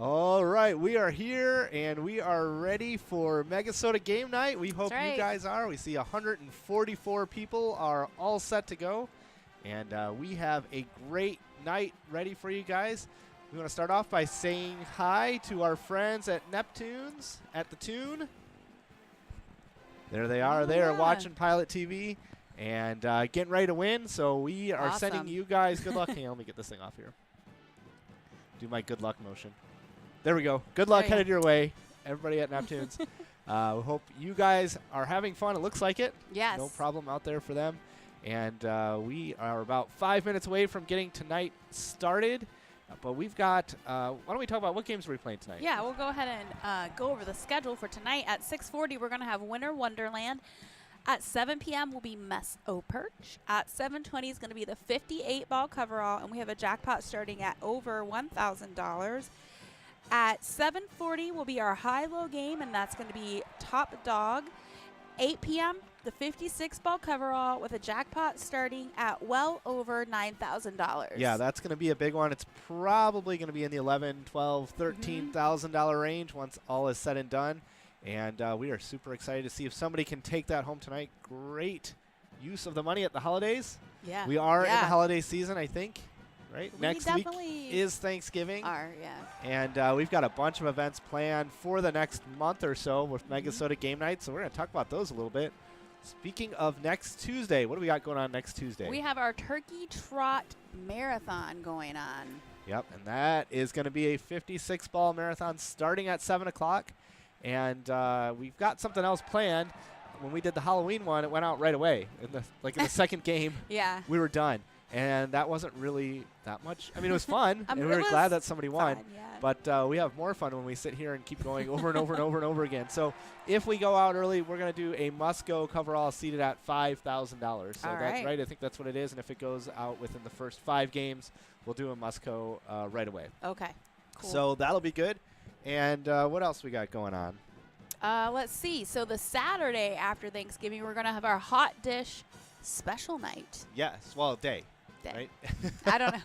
All right, we are here, and we are ready for MegaSota game night. We hope you guys are. We see 144 people are all set to go, and we have a great night ready for you guys. We want to start off by saying hi to our friends at Neptunes at the Tune. There they are. They are watching Pilot TV and getting ready to win, so we are sending you guys good luck. Hey, let me get this thing off here. Do my good luck motion. There we go. Good luck headed your way, everybody at Neptunes. We hope you guys are having fun. It looks like it. Yes. No problem out there for them. And we are about 5 minutes away from getting tonight started. But we've got, why don't we talk about what games are we playing tonight? Yeah, we'll go ahead and go over the schedule for tonight. At 6:40, we're going to have Winter Wonderland. At 7 p.m. will be Mess O Perch. At 7:20 is going to be the 58-ball coverall, and we have a jackpot starting at over $1,000. At 7:40 will be our high-low game, and that's going to be Top Dog. 8 p.m., the 56-ball coverall with a jackpot starting at well over $9,000. Yeah, that's going to be a big one. It's probably going to be in the $11,000, $12,000, $13,000 range once all is said and done. And we are super excited to see if somebody can take that home tonight. Great use of the money at the holidays. Yeah. We are in the holiday season, I think, right? Next week definitely is Thanksgiving. are, yeah. And we've got a bunch of events planned for the next month or so with MegaSota game night, so we're going to talk about those a little bit. Speaking of next Tuesday, what do we got going on next Tuesday? We have our Turkey Trot Marathon going on. Yep, and that is going to be a 56-ball marathon starting at 7 o'clock. And we've got something else planned. When we did the Halloween one, it went out right away. In the second game, we were done. And that wasn't really that much. I mean, it was fun, and we were glad that somebody won. But we have more fun when we sit here and keep going over and over and over and over again. So if we go out early, we're going to do a must-go coverall seated at $5,000. So that's right. I think that's what it is. And if it goes out within the first 5 games, we'll do a must-go right away. Okay, cool. So that'll be good. And what else we got going on? Let's see. So the Saturday after Thanksgiving, we're going to have our hot dish special night. Yes. Well, day. Right? I don't know.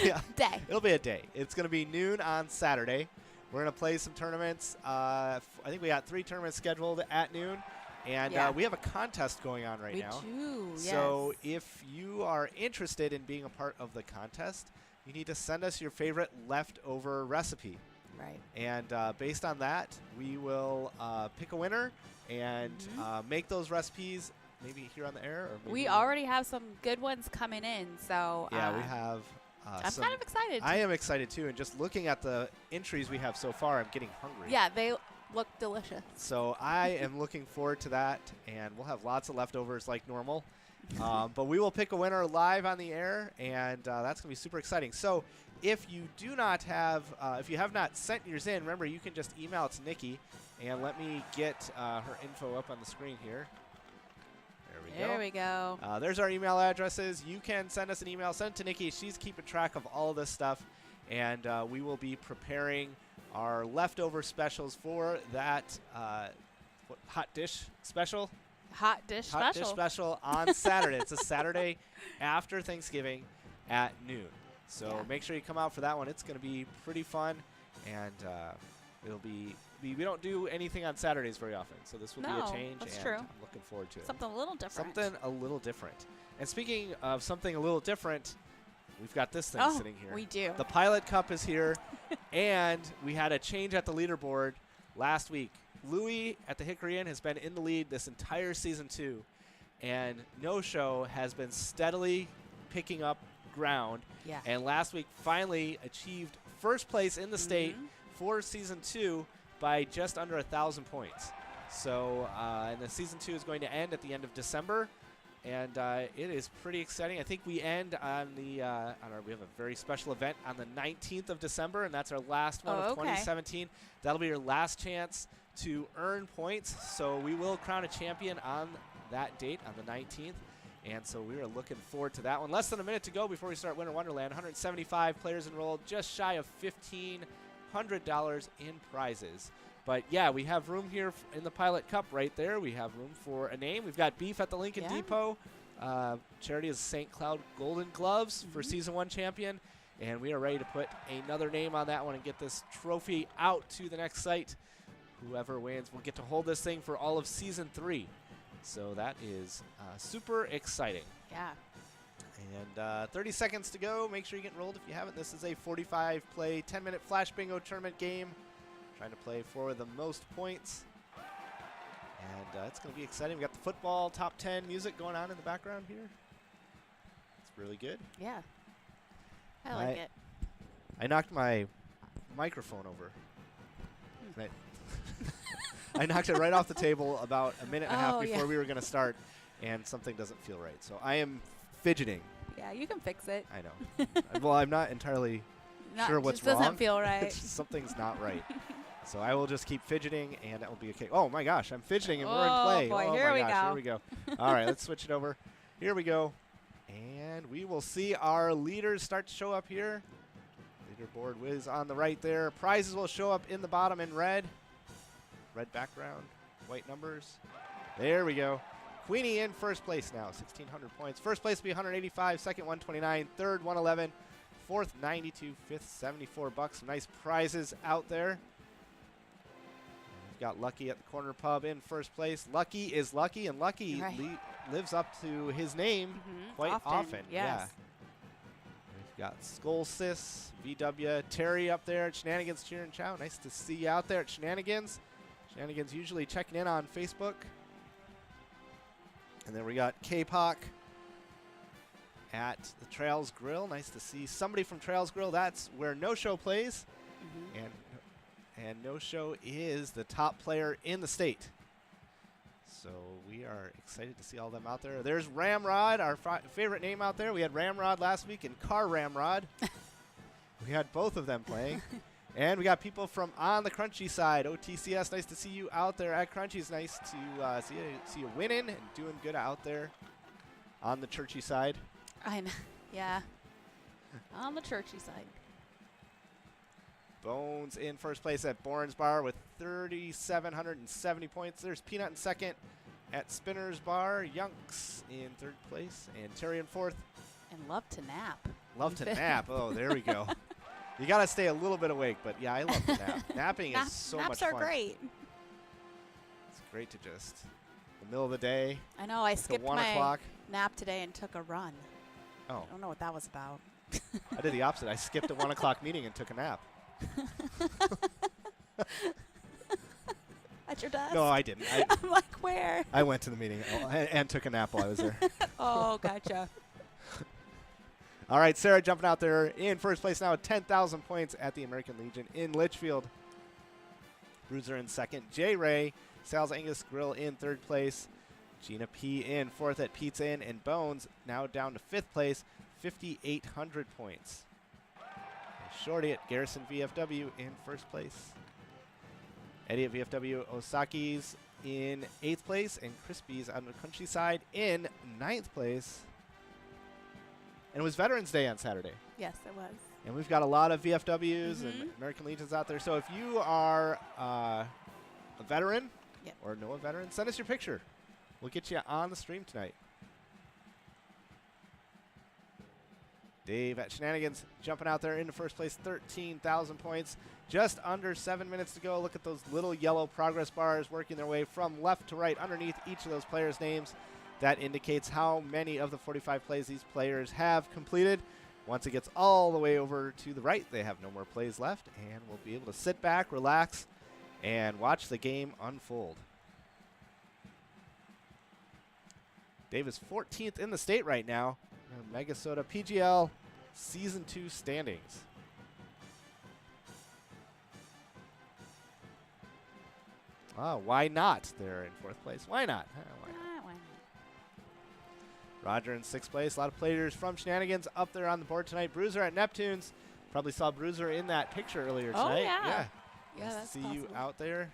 Yeah. Day. It'll be a day. It's going to be noon on Saturday. We're going to play some tournaments. I think we got 3 tournaments scheduled at noon. And we have a contest going on right now. We do, yes. So if you are interested in being a part of the contest, you need to send us your favorite leftover recipe. Right. And based on that, we will pick a winner and make those recipes maybe here on the air. Or maybe we already have some good ones coming in. So yeah, we have. I'm kind of excited. I am excited too. And just looking at the entries we have so far, I'm getting hungry. Yeah, they look delicious. So I am looking forward to that. And we'll have lots of leftovers like normal. But we will pick a winner live on the air. And that's going to be super exciting. So if you do not have, if you have not sent yours in, remember you can just email it to Nikki, and let me get her info up on the screen here. There we go. There's our email addresses. You can send us an email. Send it to Nikki. She's keeping track of all of this stuff, and we will be preparing our leftover specials for that hot dish special. Hot dish special on Saturday. It's a Saturday after Thanksgiving at noon. So make sure you come out for that one. It's going to be pretty fun, and it'll be. We don't do anything on Saturdays very often, so this will be a change. That's and true. I'm looking forward to it. Something a little different. Something a little different. And speaking of something a little different, we've got this thing sitting here. We do. The Pilot Cup is here, and we had a change at the leaderboard last week. Louis at the Hickory Inn has been in the lead this entire season 2, and No Show has been steadily picking up ground. Yeah. And last week finally achieved first place in the state for season 2 by just under 1,000 points. So and the season 2 is going to end at the end of December, and it is pretty exciting. I think we end on the we have a very special event on the 19th of December, and that's our last one of 2017. That'll be your last chance to earn points. So we will crown a champion on that date, on the 19th. And so we are looking forward to that one. Less than a minute to go before we start Winter Wonderland. 175 players enrolled, just shy of $1,500 in prizes. But, yeah, we have room here in the Pilot Cup right there. We have room for a name. We've got beef at the Lincoln Depot. Charity is St. Cloud Golden Gloves for Season 1 champion. And we are ready to put another name on that one and get this trophy out to the next site. Whoever wins will get to hold this thing for all of Season 3. So that is super exciting. Yeah. And 30 seconds to go. Make sure you get enrolled if you haven't. This is a 45-play, 10-minute Flash Bingo tournament game. Trying to play for the most points. And it's going to be exciting. We got the football top 10 music going on in the background here. It's really good. Yeah. I like it. I knocked my microphone over. I knocked it right off the table about a minute and a half before we were going to start, and something doesn't feel right. So I am fidgeting. Yeah, you can fix it. I know. Well, I'm not entirely sure what's wrong. It doesn't feel right. Something's not right. So I will just keep fidgeting, and that will be okay. Oh, my gosh. I'm fidgeting, and we're in play. Boy, oh, here my we gosh. go. Here we go. All right, let's switch it over. Here we go. And we will see our leaders start to show up here. Leaderboard is on the right there. Prizes will show up in the bottom in red. Red background, white numbers. There we go. Queenie in first place now, 1,600 points. First place will be 185, second 129, third 111, fourth 92, fifth 74 bucks. Some nice prizes out there. We've got Lucky at the Corner Pub in first place. Lucky is Lucky, and Lucky lives up to his name quite often. Yes. Yeah. We've got Skull Sis, VW, Terry up there at Shenanigans Cheering Chow. Nice to see you out there at Shenanigans. Shenanigans usually checking in on Facebook. And then we got K-Poc at the Trails Grill. Nice to see somebody from Trails Grill. That's where No Show plays. And No Show is the top player in the state. So we are excited to see all them out there. There's Ramrod, our favorite name out there. We had Ramrod last week and Car Ramrod. We had both of them playing. And we got people from on the Crunchy side. OTCS, nice to see you out there at Crunchy. It's nice to see you winning and doing good out there on the churchy side. I know. Yeah. On the churchy side. Bones in first place at Bourne's Bar with 3,770 points. There's Peanut in second at Spinner's Bar. Yunks in third place. And Terry in fourth. And Love to Nap. Love to Nap. Oh, there we go. You got to stay a little bit awake, but yeah, I love to nap. Napping is so much fun. Naps are great. It's great to just, the middle of the day. I know, I skipped 1 my o'clock. nap today and took a run. Oh. I don't know what that was about. I did the opposite. I skipped a 1 o'clock meeting and took a nap. At your desk? No, I didn't. I'm like, where? I went to the meeting and took a nap while I was there. Oh, gotcha. All right, Sarah jumping out there in first place now with 10,000 points at the American Legion in Litchfield. Bruiser in second. J. Ray, Sal's Angus Grill in third place. Gina P. in fourth at Pizza Inn. And Bones now down to fifth place, 5,800 points. And Shorty at Garrison VFW in first place. Eddie at VFW Osaki's in eighth place. And Crispy's on the countryside in ninth place. And it was Veterans Day on Saturday. Yes, it was. And we've got a lot of VFWs and American Legions out there. So if you are a veteran or know a veteran, send us your picture. We'll get you on the stream tonight. Dave at Shenanigans jumping out there into first place, 13,000 points. Just under 7 minutes to go. Look at those little yellow progress bars working their way from left to right underneath each of those players' names. That indicates how many of the 45 plays these players have completed. Once it gets all the way over to the right, they have no more plays left, and we'll be able to sit back, relax, and watch the game unfold. Dave is 14th in the state right now. MegaSota PGL Season 2 standings. Why not? They're in fourth place. Why not? Why not? Roger in sixth place. A lot of players from Shenanigans up there on the board tonight. Bruiser at Neptune's. Probably saw Bruiser in that picture earlier tonight. Oh, yeah. Yeah, nice that's to see possible. you out there.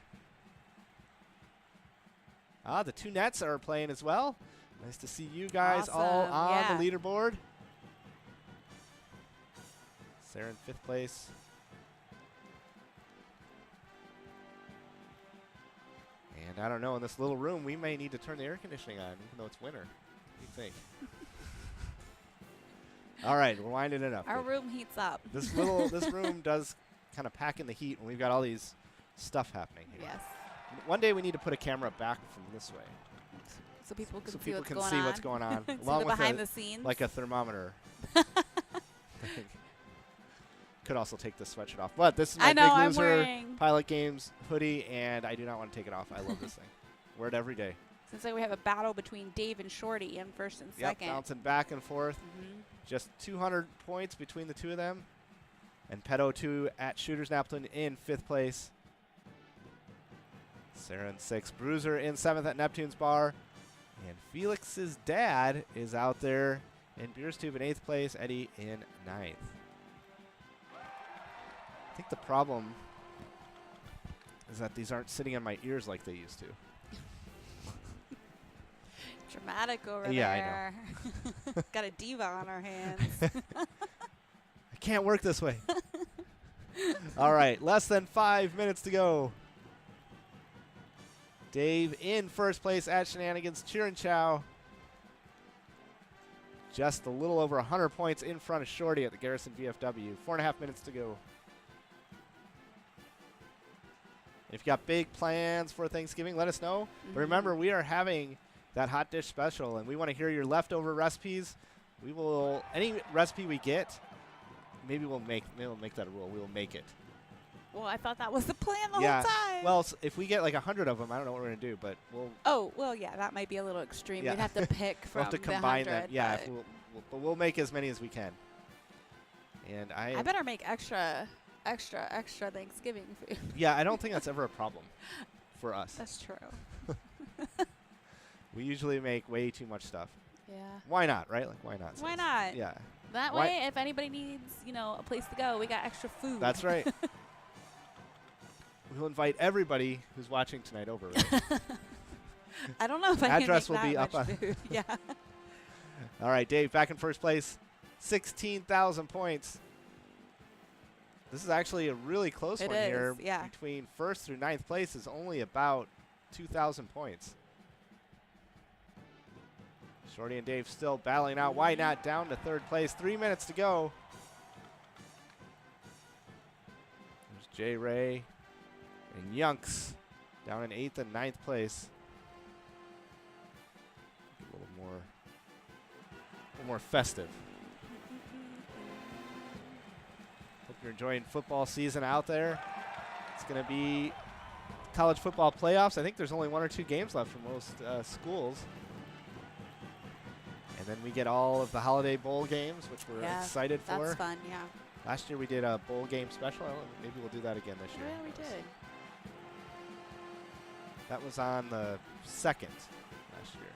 The two Nets are playing as well. Nice to see you guys all on the leaderboard. Sarah in fifth place. And I don't know, in this little room, we may need to turn the air conditioning on, even though it's winter. What do you think? All right, we're winding it up. Our room heats up. This room does kind of pack in the heat when we've got all these stuff happening here. Yes. One day we need to put a camera back from this way. So people can so see people what's can going see on. what's going on. See along the with behind the scenes. like a thermometer. Could also take the sweatshirt off. But this is my Big I'm Loser wearing. Pilot Games hoodie, and I do not want to take it off. I love this thing. Wear it every day. Seems like we have a battle between Dave and Shorty in first and Yep, second. bouncing back and forth. Just 200 points between the two of them. And Pedo 2 at Shooters Napleton in 5th place. Sarah in 6th. Bruiser in 7th at Neptune's Bar. And Felix's dad is out there in Beers Tube in 8th place. Eddie in 9th. I think the problem is that these aren't sitting in my ears like they used to. Dramatic over Yeah, there. I know. Got a diva on our hands. I can't work this way. All right, less than 5 minutes to go. Dave in first place at Shenanigans. Cheerin' Chow. Just a little over 100 points in front of Shorty at the Garrison VFW. 4.5 minutes to go. If you got big plans for Thanksgiving, let us know. But remember, we are having that hot dish special, and we want to hear your leftover recipes. We will, any recipe we get, maybe we'll make that a rule. We will make it. Well, I thought that was the plan the Yeah. whole time. Well, if we get like 100 of them, I don't know what we're going to do, but we'll. Oh, well, yeah, that might be a little extreme. Yeah. We'd have to pick from we'll have to the combine 100, them. Yeah, but but we'll make as many as we can. And I better make extra Thanksgiving food. Yeah, I don't think that's ever a problem for us. That's true. We usually make way too much stuff. Yeah. Why not, right? Like, why not? Why not? Yeah. That way, if anybody needs, a place to go, we got extra food. That's right. We'll invite everybody who's watching tonight over. Right? I don't know if I can Address make will be that up much on. food. Yeah. All right, Dave, back in first place, 16,000 points. This is actually a really close It one is, here. yeah. Between first through 9th place is only about 2,000 points. Shorty and Dave still battling out. Why not down to 3rd place? 3 minutes to go. There's J. Ray and Yunks down in 8th and 9th place. A little more festive. Hope you're enjoying football season out there. It's going to be college football playoffs. I think there's only 1 or 2 games left for most schools. And then we get all of the holiday bowl games, which we're excited for. That's fun, yeah. Last year we did a bowl game special. Maybe we'll do that again this year. Yeah, we did. That was on the 2nd last year.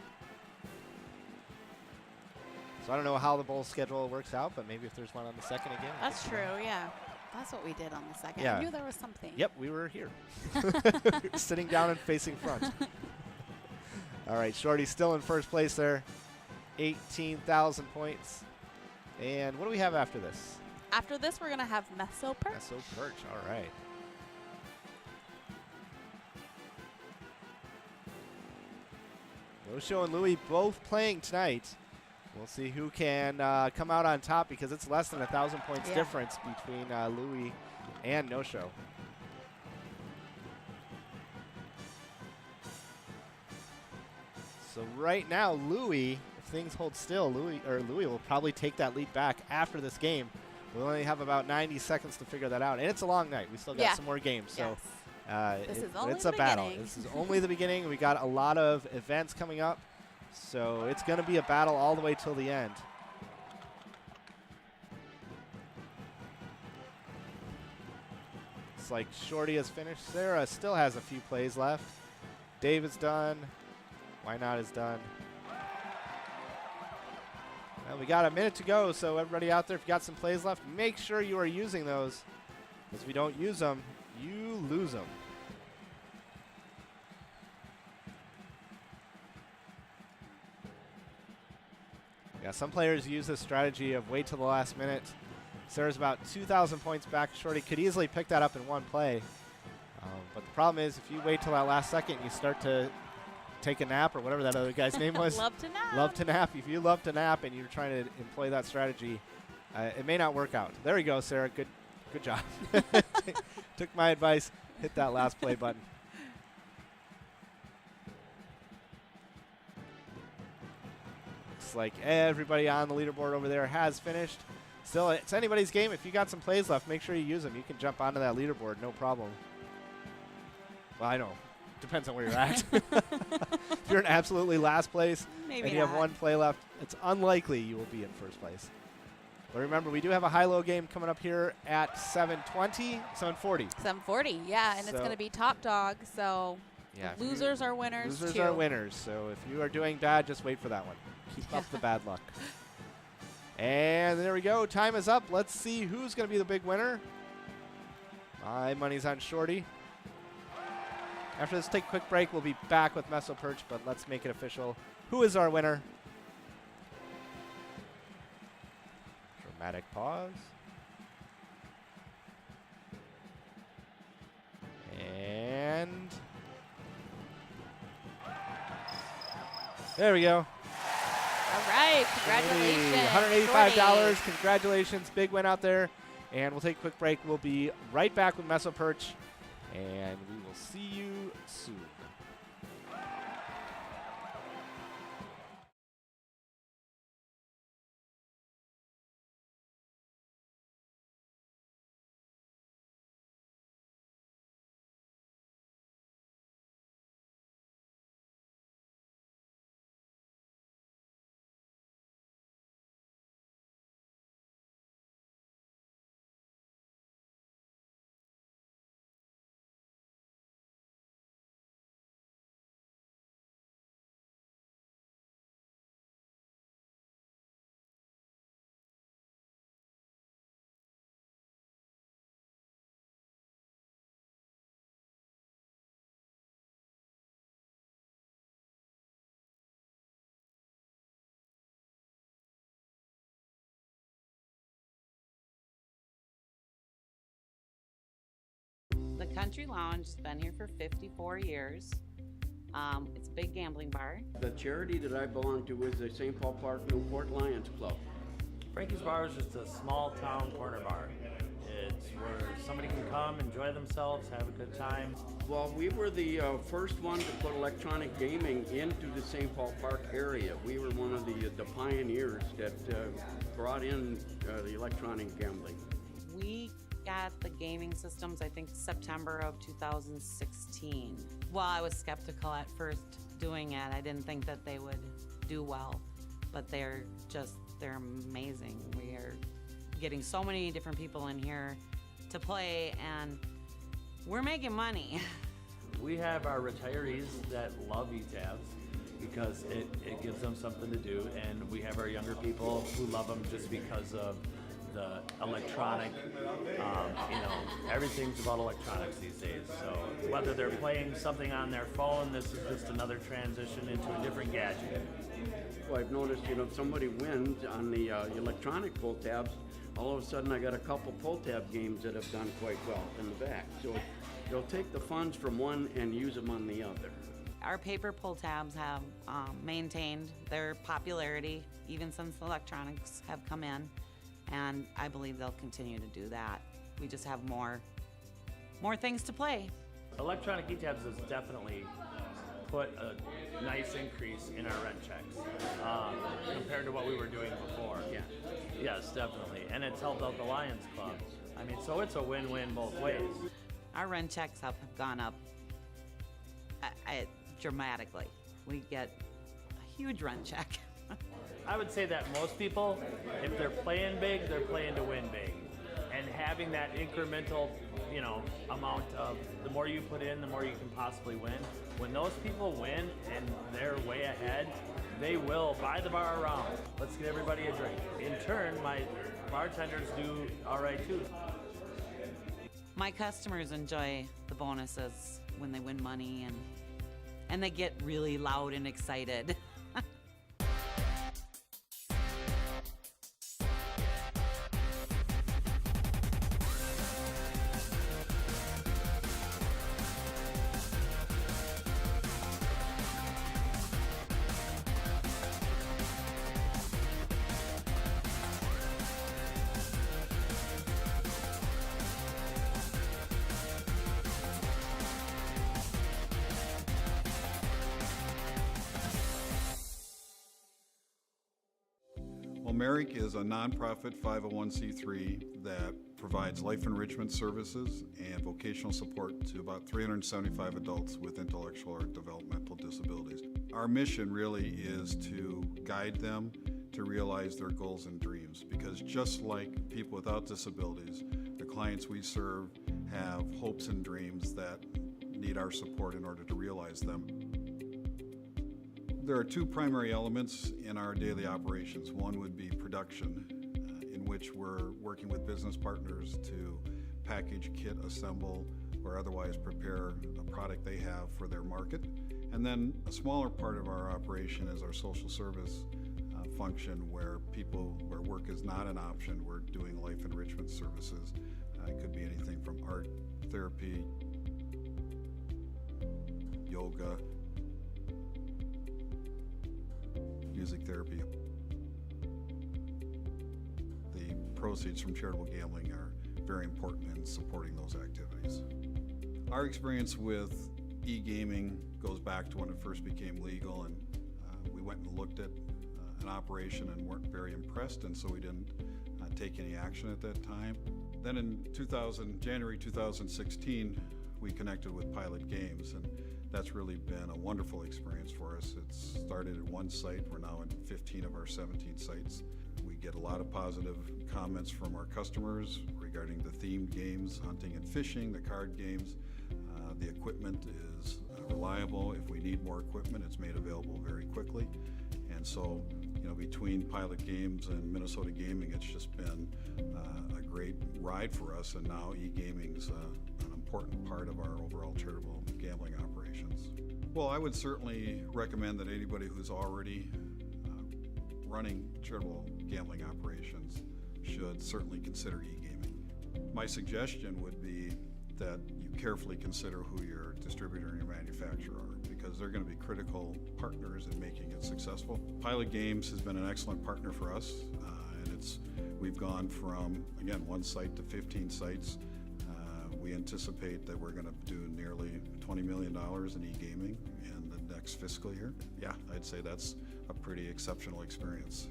So I don't know how the bowl schedule works out, but maybe if there's one on the 2nd again. That's true, yeah. That's what we did on the 2nd. Yeah. I knew there was something. Yep, we were here. Sitting down and facing front. All right, Shorty's still in first place there. 18,000 points. And what do we have after this? After this, we're going to have Meso Perch. Meso Perch, all right. Osho and Louie both playing tonight. We'll see who can come out on top because it's less than 1,000 points difference between Louie and No Show. So right now, Louie, if things hold still, Louie will probably take that lead back after this game. We only have about 90 seconds to figure that out, and it's a long night. We still got some more games, so it's a battle. This is only the beginning. We got a lot of events coming up, so it's going to be a battle all the way till the end. It's like Shorty has finished. Sarah still has a few plays left. Dave is done. Why Not is done. Well, we got a minute to go, so everybody out there, if you got some plays left, make sure you are using those. Because if we don't use them, you lose them. Yeah, some players use this strategy of wait till the last minute. Sarah's about 2,000 points back. Shorty could easily pick that up in one play. But the problem is if you wait till that last second, you start to take a nap or whatever that other guy's name was. Love to nap. Love to nap. If you love to nap and you're trying to employ that strategy, it may not work out. There we go, Sarah. Good job. Took my advice. Hit that last play button. Looks like everybody on the leaderboard over there has finished. Still, it's anybody's game. If you got some plays left, make sure you use them. You can jump onto that leaderboard, no problem. Well, I know. Depends on where you're at. If you're in absolutely last place Maybe and you have one play left, it's unlikely you will be in first place. But remember, we do have a high-low game coming up here at 7:40. 7:40, yeah, and it's going to be top dog, so yeah, losers are winners, Losers too. are winners, so if you are doing bad, just wait for that one. Keep up the bad luck. And there we go. Time is up. Let's see who's going to be the big winner. My money's on Shorty. After this, take a quick break. We'll be back with Meso Perch, but let's make it official. Who is our winner? Dramatic pause. And there we go. All right, congratulations. $185. Congratulations. Big win out there. And we'll take a quick break. We'll be right back with Meso Perch. And we will see you soon. The Country Lounge has been here for 54 years. It's a big gambling bar. The charity that I belong to is the St. Paul Park Newport Lions Club. Frankie's Bar is just a small town corner bar. It's where somebody can come, enjoy themselves, have a good time. Well, we were the first one to put electronic gaming into the St. Paul Park area. We were one of the pioneers that brought in the electronic gambling. We got the gaming systems, I think, September of 2016. Well, I was skeptical at first doing it. I didn't think that they would do well, but they're amazing. We are getting so many different people in here to play, and we're making money. We have our retirees that love ETABs because it gives them something to do, and we have our younger people who love them just because of the electronic, everything's about electronics these days. So whether they're playing something on their phone, this is just another transition into a different gadget. Well, I've noticed, if somebody wins on the electronic pull tabs, all of a sudden I got a couple pull tab games that have done quite well in the back. So they'll take the funds from one and use them on the other. Our paper pull tabs have maintained their popularity even since the electronics have come in, and I believe they'll continue to do that. We just have more things to play. Electronic ETABs has definitely put a nice increase in our rent checks compared to what we were doing before. Yeah. Yes, definitely. And it's helped out the Lions Club. I mean, so it's a win-win both ways. Our rent checks have gone up dramatically. We get a huge rent check. I would say that most people, if they're playing big, they're playing to win big. And having that incremental, amount of the more you put in, the more you can possibly win. When those people win and they're way ahead, they will buy the bar around. Let's get everybody a drink. In turn, my bartenders do all right too. My customers enjoy the bonuses when they win money, and they get really loud and excited. Merrick is a nonprofit 501c3 that provides life enrichment services and vocational support to about 375 adults with intellectual or developmental disabilities. Our mission really is to guide them to realize their goals and dreams, because just like people without disabilities, the clients we serve have hopes and dreams that need our support in order to realize them. There are two primary elements in our daily operations. One would be production, in which we're working with business partners to package, kit, assemble, or otherwise prepare a product they have for their market. And then a smaller part of our operation is our social service function, where work is not an option. We're doing life enrichment services. It could be anything from art therapy, yoga, music therapy. The proceeds from charitable gambling are very important in supporting those activities. Our experience with e-gaming goes back to when it first became legal, and we went and looked at an operation and weren't very impressed, and so we didn't take any action at that time. Then in January 2016, we connected with Pilot Games, and that's really been a wonderful experience for us. It started at one site. We're now in 15 of our 17 sites. We get a lot of positive comments from our customers regarding the themed games, hunting and fishing, the card games. The equipment is reliable. If we need more equipment, it's made available very quickly. And so, between Pilot Games and MegaSota Gaming, it's just been a great ride for us, and now e-gaming is an important part of our overall charitable gambling operations. Well, I would certainly recommend that anybody who's already running charitable gambling operations should certainly consider e-gaming. My suggestion would be that you carefully consider who your distributor and your manufacturer are, because they're going to be critical partners in making it successful. Pilot Games has been an excellent partner for us, and we've gone from, again, one site to 15 sites. We anticipate that we're going to do nearly $20 million in e-gaming in the next fiscal year. Yeah, I'd say that's a pretty exceptional experience.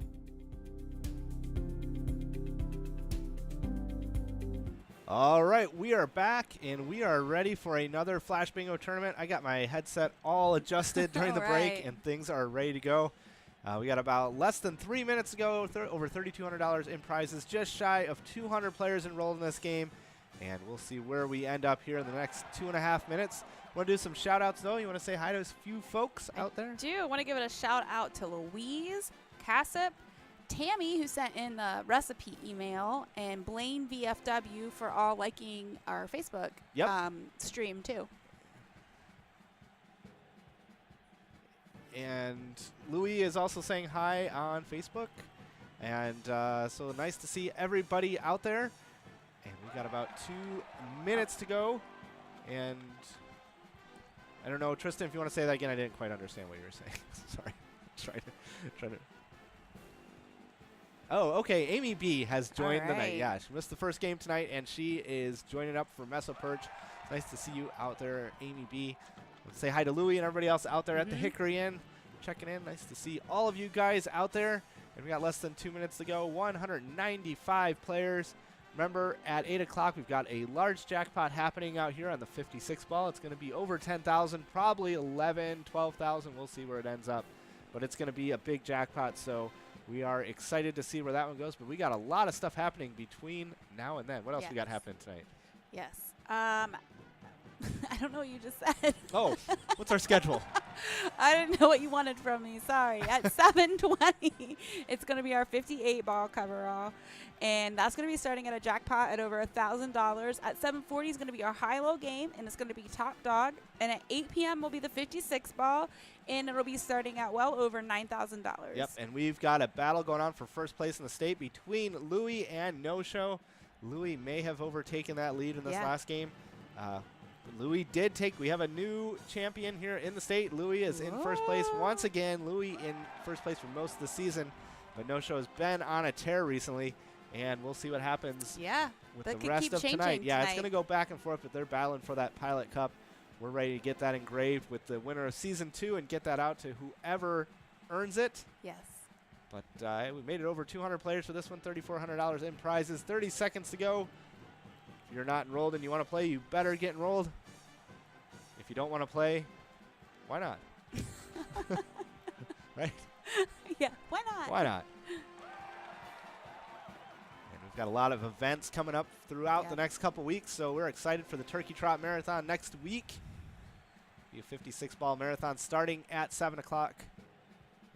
All right, we are back, and we are ready for another Flash Bingo tournament. I got my headset all adjusted during the break, right. and things are ready to go. We got about less than 3 minutes to go, over $3,200 in prizes, just shy of 200 players enrolled in this game, and we'll see where we end up here in the next 2.5 minutes. Want to do some shout-outs, though? You want to say hi to a few folks out there? I do want to give it a shout-out to Louise, Cassip, Tammy, who sent in the recipe email, and Blaine VFW for all liking our Facebook stream, too. And Louis is also saying hi on Facebook. And so nice to see everybody out there. And we got about 2 minutes to go. And I don't know, Tristan, if you want to say that again, I didn't quite understand what you were saying. Sorry. Try to. Oh, okay. Amy B has joined the night. Yeah, she missed the first game tonight, and she is joining up for Mesa Perch. Nice to see you out there, Amy B. Let's say hi to Louie and everybody else out there at the Hickory Inn, checking in. Nice to see all of you guys out there. And we got less than 2 minutes to go. 195 players. Remember, at 8 o'clock, we've got a large jackpot happening out here on the 56 ball. It's going to be over 10,000, probably 11, 12,000. We'll see where it ends up. But it's going to be a big jackpot, so we are excited to see where that one goes. But we got a lot of stuff happening between now and then. What else we got happening tonight? Yes. I don't know what you just said. Oh, what's our schedule? I didn't know what you wanted from me. Sorry. At 7:20, it's going to be our 58-ball coverall. And that's going to be starting at a jackpot at over $1,000. At 7:40 is going to be our high-low game, and it's going to be top dog. And at 8 p.m. will be the 56 ball, and it'll be starting at well over $9,000. Yep, and we've got a battle going on for first place in the state between Louie and No Show. Louie may have overtaken that lead in this last game. Louie did take, we have a new champion here in the state. Louie is in first place once again. Louie in first place for most of the season, but No Show has been on a tear recently, and we'll see what happens with the rest of tonight. Yeah, it's going to go back and forth, but they're battling for that Pilot Cup. We're ready to get that engraved with the winner of Season 2 and get that out to whoever earns it. Yes. But we made it over 200 players for this one, $3,400 in prizes. 30 seconds to go. If you're not enrolled and you want to play, you better get enrolled. If you don't want to play, why not? Right? Yeah, why not? Why not? And we've got a lot of events coming up throughout the next couple weeks, so we're excited for the Turkey Trot Marathon next week. Be a 56-ball marathon starting at 7 o'clock.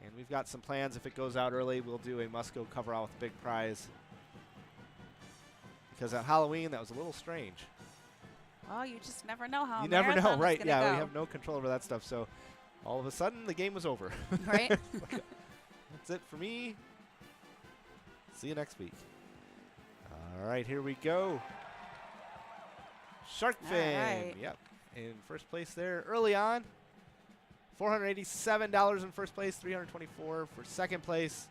And we've got some plans. If it goes out early, we'll do a must-go cover-all with a big prize. Because at Halloween, that was a little strange. Well, you just never know how. You never know, right? Yeah, go. we have no control over that stuff. So all of a sudden, the game was over. Right? That's it for me. See you next week. All right, here we go. Shark Fin. Right. Yep. In first place there early on. $487 in first place, $324 for second place.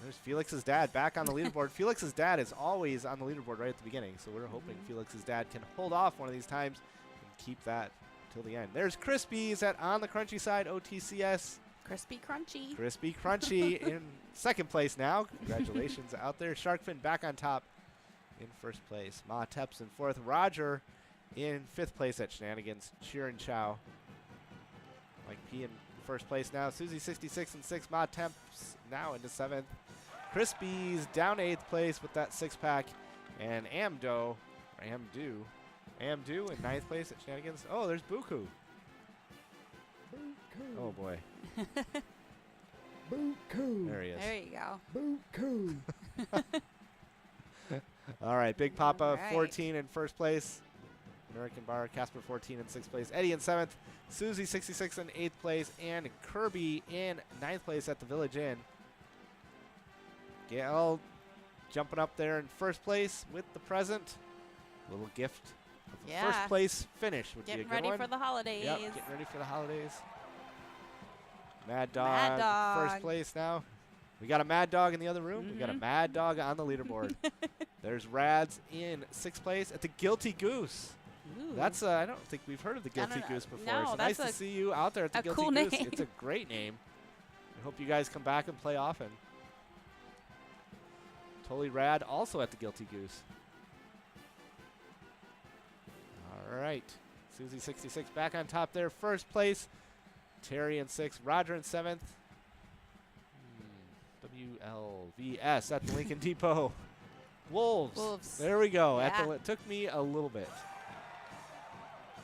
There's Felix's dad back on the leaderboard. Felix's dad is always on the leaderboard right at the beginning, so we're hoping Felix's dad can hold off one of these times and keep that till the end. There's Crispy's at on the crunchy side, OTCS. Crispy Crunchy. Crispy Crunchy in second place now. Congratulations out there. Sharkfin back on top in first place. Ma Teps in fourth. Roger in fifth place at Shenanigans. Cheer and Chow. Mike P in first place now. Susie 66 and 6. Ma Temps now into seventh. Crispy's down eighth place with that six-pack. And Amdo in ninth place at Shenanigans. Oh, there's Buku. Oh, boy. Buku. There he is. There you go. Buku. All right, Big Papa, All right. 14 in first place. American Bar, Casper, 14 in sixth place. Eddie in seventh. Susie, 66 in eighth place. And Kirby in ninth place at the Village Inn. Gail jumping up there in first place with the present. Little gift of the Yeah. first place finish would Getting be a good ready one. for the holidays. Yep, getting ready for the holidays. Mad Dog, Mad Dog. first place now. We got a Mad Dog in the other room. We got a Mad Dog on the leaderboard. There's Rads in sixth place at the Guilty Goose. Ooh. That's I don't think we've heard of the No, Guilty no, Goose before. no, so nice that's to see you out there at the a Guilty cool Goose. name. It's a great name. I hope you guys come back and play often. Totally rad. Also at the Guilty Goose. All right, Susie 66 back on top there. First place. Terry in sixth. Roger in seventh. WLVS at the Lincoln Depot. Wolves. Wolves. There we go. Yeah. It took me a little bit.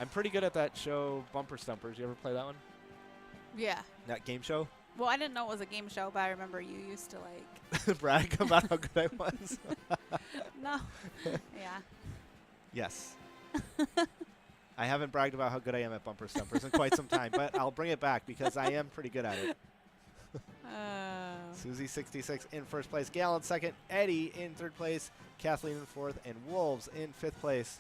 I'm pretty good at that show, Bumper Stumpers. You ever play that one? Yeah. That game show? Well, I didn't know it was a game show, but I remember you used to like. Brag about how good I was. No. Yeah. Yes. I haven't bragged about how good I am at Bumper Stumpers in quite some time, but I'll bring it back because I am pretty good at it. Susie 66 in first place. Gail in second. Eddie in third place. Kathleen in fourth. And Wolves in fifth place.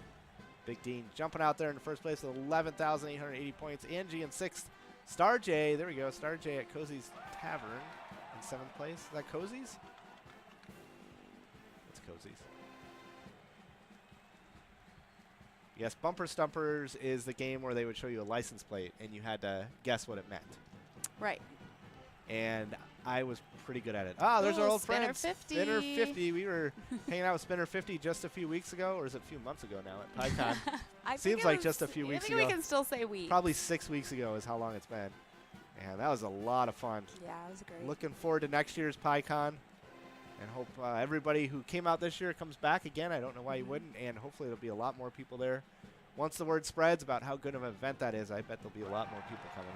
Big Dean jumping out there in first place with 11,880 points. Angie in sixth. Star J, there we go. Star J at Cozy's Tavern in seventh place. Is that Cozy's? It's Cozy's. Yes, Bumper Stumpers is the game where they would show you a license plate and you had to guess what it meant. Right. And I was pretty good at it. Ah, there's our Ooh, old Spinner friend, 50. Spinner 50. We were hanging out with Spinner 50 just a few weeks ago, or is it a few months ago now at PyCon? I Seems think it like was- just a few weeks I think ago. we can still say weeks. Probably 6 weeks ago is how long it's been. And that was a lot of fun. Yeah, it was great. Looking forward to next year's PyCon. And hope everybody who came out this year comes back again. I don't know why you wouldn't. And hopefully there'll be a lot more people there. Once the word spreads about how good of an event that is, I bet there'll be a lot more people coming.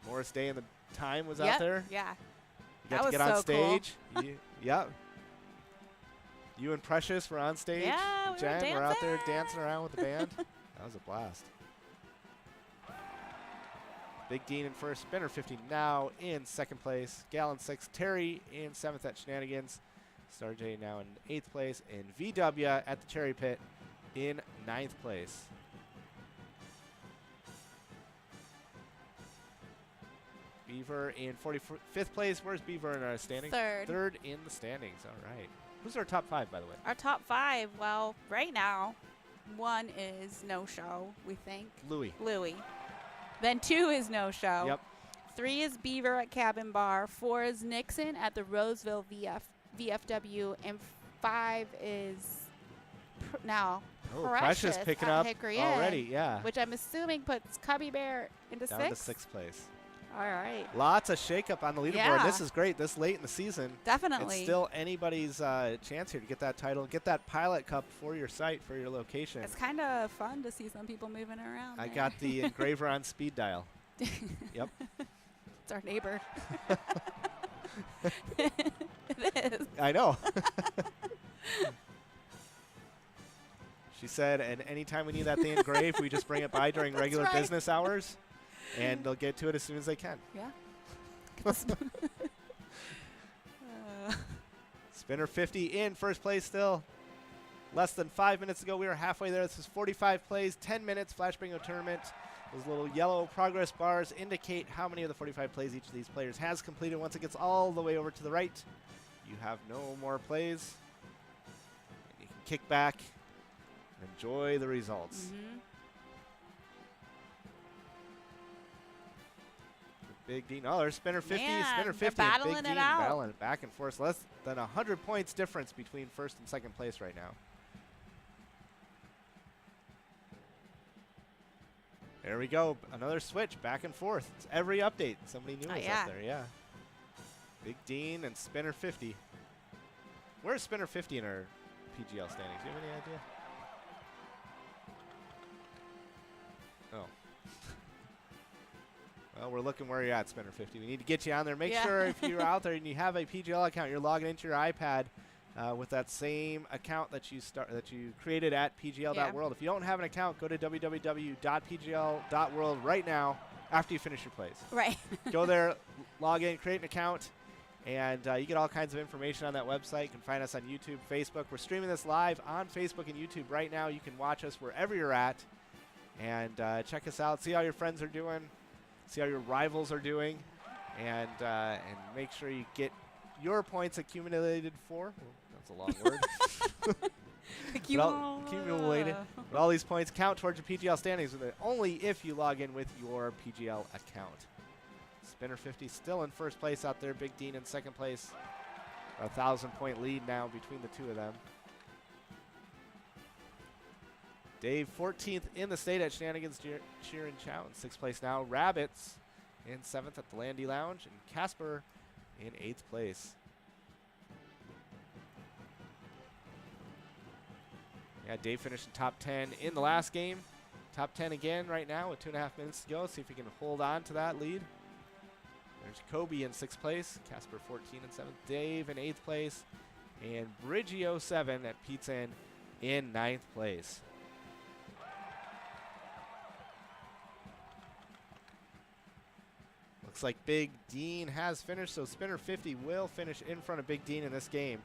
Morris Day and the Time was out there. Yeah. You That got to was get on so cool. stage. Yep. You and Precious were on stage. Yeah, we were Jen were out there dancing. dancing around with the band. That was a blast. Big Dean in first, Spinner 50 now in second place. Gal in sixth, Terry in seventh at Shenanigans. Star J now in eighth place, and VW at the Cherry Pit in ninth place. Beaver in 45th place. Where's Beaver in our standings? Third. Third in the standings. All right. Who's our top five, by the way? Our top five, well, right now, one is no show, we think. Louis. Louis. Then two is no show. Yep. 3 is Beaver at Cabin Bar. 4 is Nixon at the Roseville VFW. And 5 is now Oh, Precious picking at up Hickory Inn, already, yeah. which I'm assuming puts Cubby Bear into Down 6th. to 6th place. All right. Lots of shakeup on the leaderboard. Yeah. This is great. This late in the season. Definitely. It's still anybody's chance here to get that title, get that Pilot Cup for your site, for your location. It's kind of fun to see some people moving around. I there. got the engraver on speed dial. Yep. It's our neighbor. It is. I know. She said, and anytime we need that thing engraved, we just bring it by during regular right. business hours, and they'll get to it as soon as they can. Yeah. Spinner 50 in first place still. Less than 5 minutes ago, we were halfway there. This is 45 plays, 10 minutes, Flash Bingo tournament. Those little yellow progress bars indicate how many of the 45 plays each of these players has completed. Once it gets all the way over to the right, you have no more plays. And you can kick back and enjoy the results. Big Dean. Oh, there's Spinner 50, Man, Spinner they're 50, and battling Big it Dean out. battling it back and forth. Less than 100 points difference between first and second place right now. There we go. Another switch back and forth. It's every update. Somebody new is yeah. up there. Yeah. Big Dean and Spinner 50. Where's Spinner 50 in our PGL standings? Do you have any idea? Oh. Well, we're looking where you're at, Spinner 50. We need to get you on there. Make sure if you're out there and you have a PGL account, you're logging into your iPad with that same account that you created at pgl.world. If you don't have an account, go to www.pgl.world right now after you finish your plays. Right. Go there, log in, create an account, and you get all kinds of information on that website. You can find us on YouTube, Facebook. We're streaming this live on Facebook and YouTube right now. You can watch us wherever you're at and check us out. See how your friends are doing. See how your rivals are doing. And make sure you get your points accumulated for. Well, that's a long word. Accumulated. But all these points count towards your PGL standings only if you log in with your PGL account. Spinner 50 still in first place out there. Big Dean in second place. A 1,000-point lead now between the two of them. Dave 14th in the state at Shenanigans Cheer and Chow in 6th place now. Rabbits in 7th at the Landy Lounge. And Casper in 8th place. Yeah, Dave finished in top 10 in the last game. Top 10 again right now with 2.5 minutes to go. See if we can hold on to that lead. There's Kobe in 6th place. Casper 14 and 7th. Dave in 8th place. And Brigio 7 at Pizza Inn in 9th place. Looks like Big Dean has finished, so Spinner 50 will finish in front of Big Dean in this game.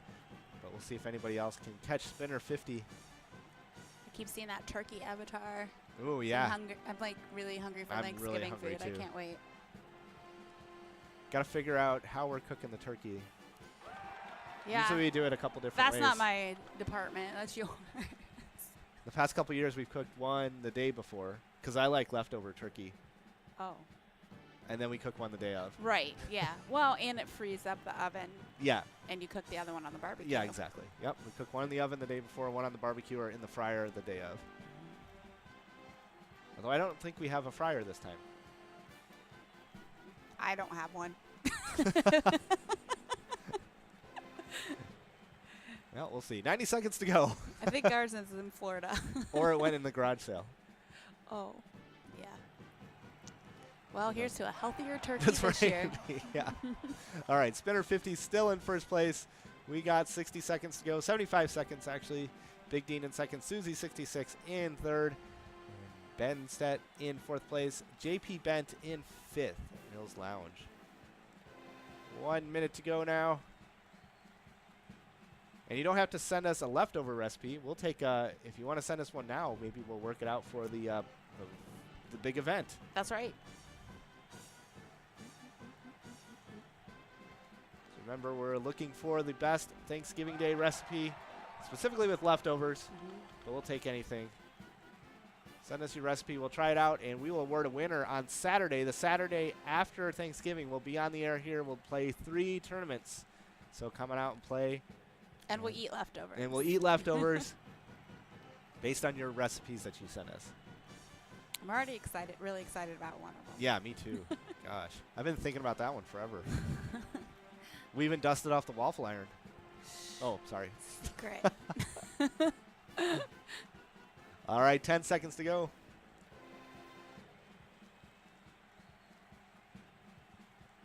But we'll see if anybody else can catch Spinner 50. I keep seeing that turkey avatar. Oh, yeah. I'm like really hungry for I'm Thanksgiving really hungry food. I too. can't wait. Got to figure out how we're cooking the turkey. Yeah. Usually we do it a couple different That's ways. not my department. That's yours. The past couple years we've cooked one the day before because I like leftover turkey. Oh. And then we cook one the day of. Right. Yeah. Well, and it frees up the oven. Yeah. And you cook the other one on the barbecue. Yeah, exactly. Yep. We cook one in the oven the day before, one on the barbecue or in the fryer the day of. Although I don't think we have a fryer this time. I don't have one. Well, we'll see. 90 seconds to go. I think ours is in Florida. Or it went in the garage sale. Oh, yeah. Well, here's to a healthier turkey That's this right. year. Yeah. All right. Spinner 50 still in first place. We got 60 seconds to go. 75 seconds, actually. Big Dean in second. Susie 66 in third. Ben Stett in fourth place. JP Bent in fifth. Mills Lounge. 1 minute to go now. And you don't have to send us a leftover recipe. We'll take, if you want to send us one now, maybe we'll work it out for the big event. That's right. So remember, we're looking for the best Thanksgiving Day recipe, specifically with leftovers, but we'll take anything. Send us your recipe. We'll try it out, and we will award a winner on Saturday. The Saturday after Thanksgiving, we'll be on the air here. We'll play 3 tournaments. So come on out and play. And we'll eat leftovers. And we'll eat leftovers based on your recipes that you sent us. I'm already excited, really excited about one of them. Yeah, me too. Gosh. I've been thinking about that one forever. We even dusted off the waffle iron. Oh, sorry. Great. All right, 10 seconds to go.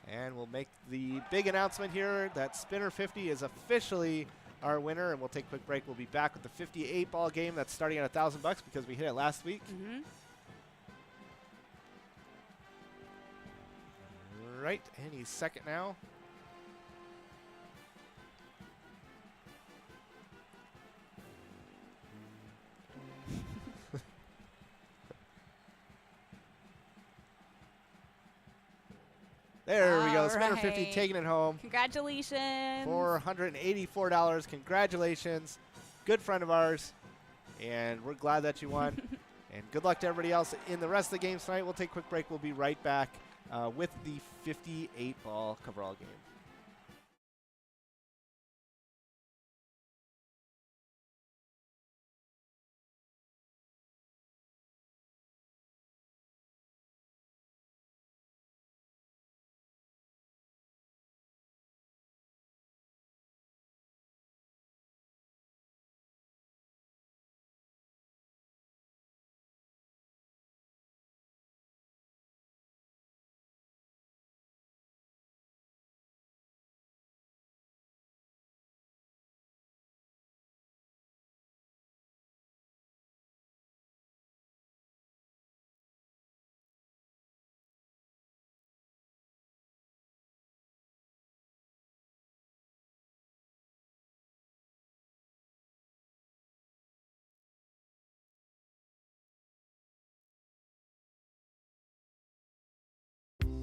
And we'll make the big announcement here that Spinner 50 is officially our winner, and we'll take a quick break. We'll be back with the 58-ball game that's starting at $1,000 because we hit it last week. Mm-hmm. All right, any second now. There we go. Spinner 50 right. taking it home. Congratulations. $484. Congratulations. Good friend of ours. And we're glad that you won. And good luck to everybody else in the rest of the games tonight. We'll take a quick break. We'll be right back with the 58-ball coverall game.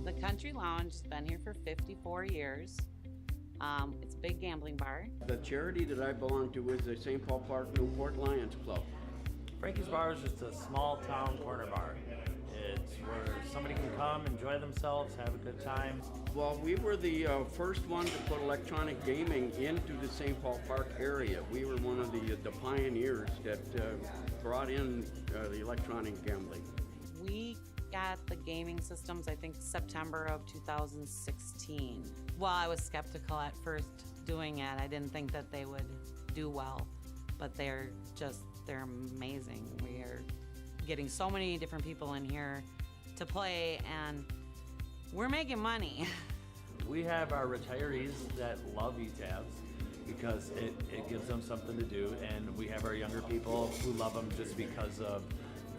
The Country Lounge has been here for 54 years. It's a big gambling bar. The charity that I belong to is the St. Paul Park Newport Lions Club. Frankie's Bar is just a small town corner bar. It's where somebody can come, enjoy themselves, have a good time. Well, we were the first one to put electronic gaming into the St. Paul Park area. We were one of the pioneers that brought in the electronic gambling. We got the gaming systems, I think, September of 2016. Well, I was skeptical at first doing it. I didn't think that they would do well, but they're amazing. We are getting so many different people in here to play, and we're making money. We have our retirees that love ETABs because it gives them something to do, and we have our younger people who love them just because of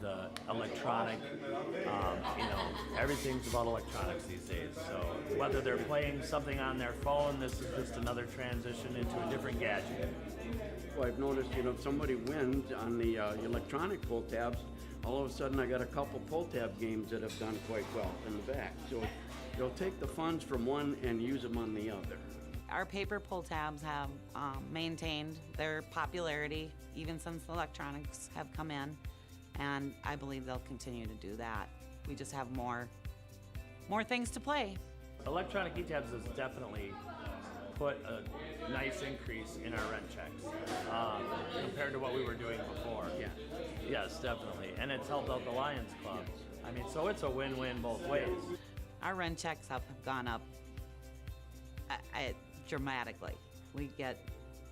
the electronic, everything's about electronics these days. So whether they're playing something on their phone, this is just another transition into a different gadget. Well, I've noticed, if somebody wins on the electronic pull tabs, all of a sudden I got a couple pull tab games that have done quite well in the back. So they'll take the funds from one and use them on the other. Our paper pull tabs have maintained their popularity even since the electronics have come in, and I believe they'll continue to do that. We just have more things to play. Electronic ETABs has definitely put a nice increase in our rent checks compared to what we were doing before. Yeah. Yes, definitely. And it's helped out the Lions Club. I mean, so it's a win-win both ways. Our rent checks have gone up dramatically. We get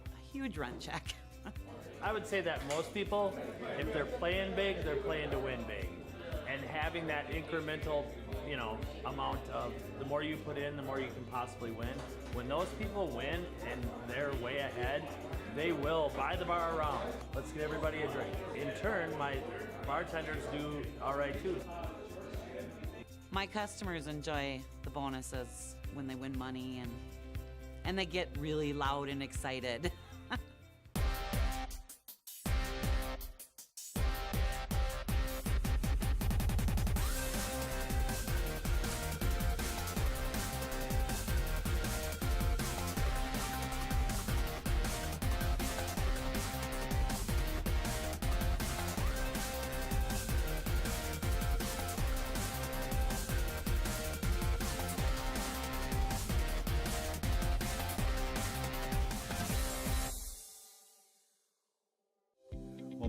a huge rent check. I would say that most people, if they're playing big, they're playing to win big. And having that incremental, amount of the more you put in, the more you can possibly win. When those people win and they're way ahead, they will buy the bar around. Let's get everybody a drink. In turn, my bartenders do all right too. My customers enjoy the bonuses when they win money, and they get really loud and excited.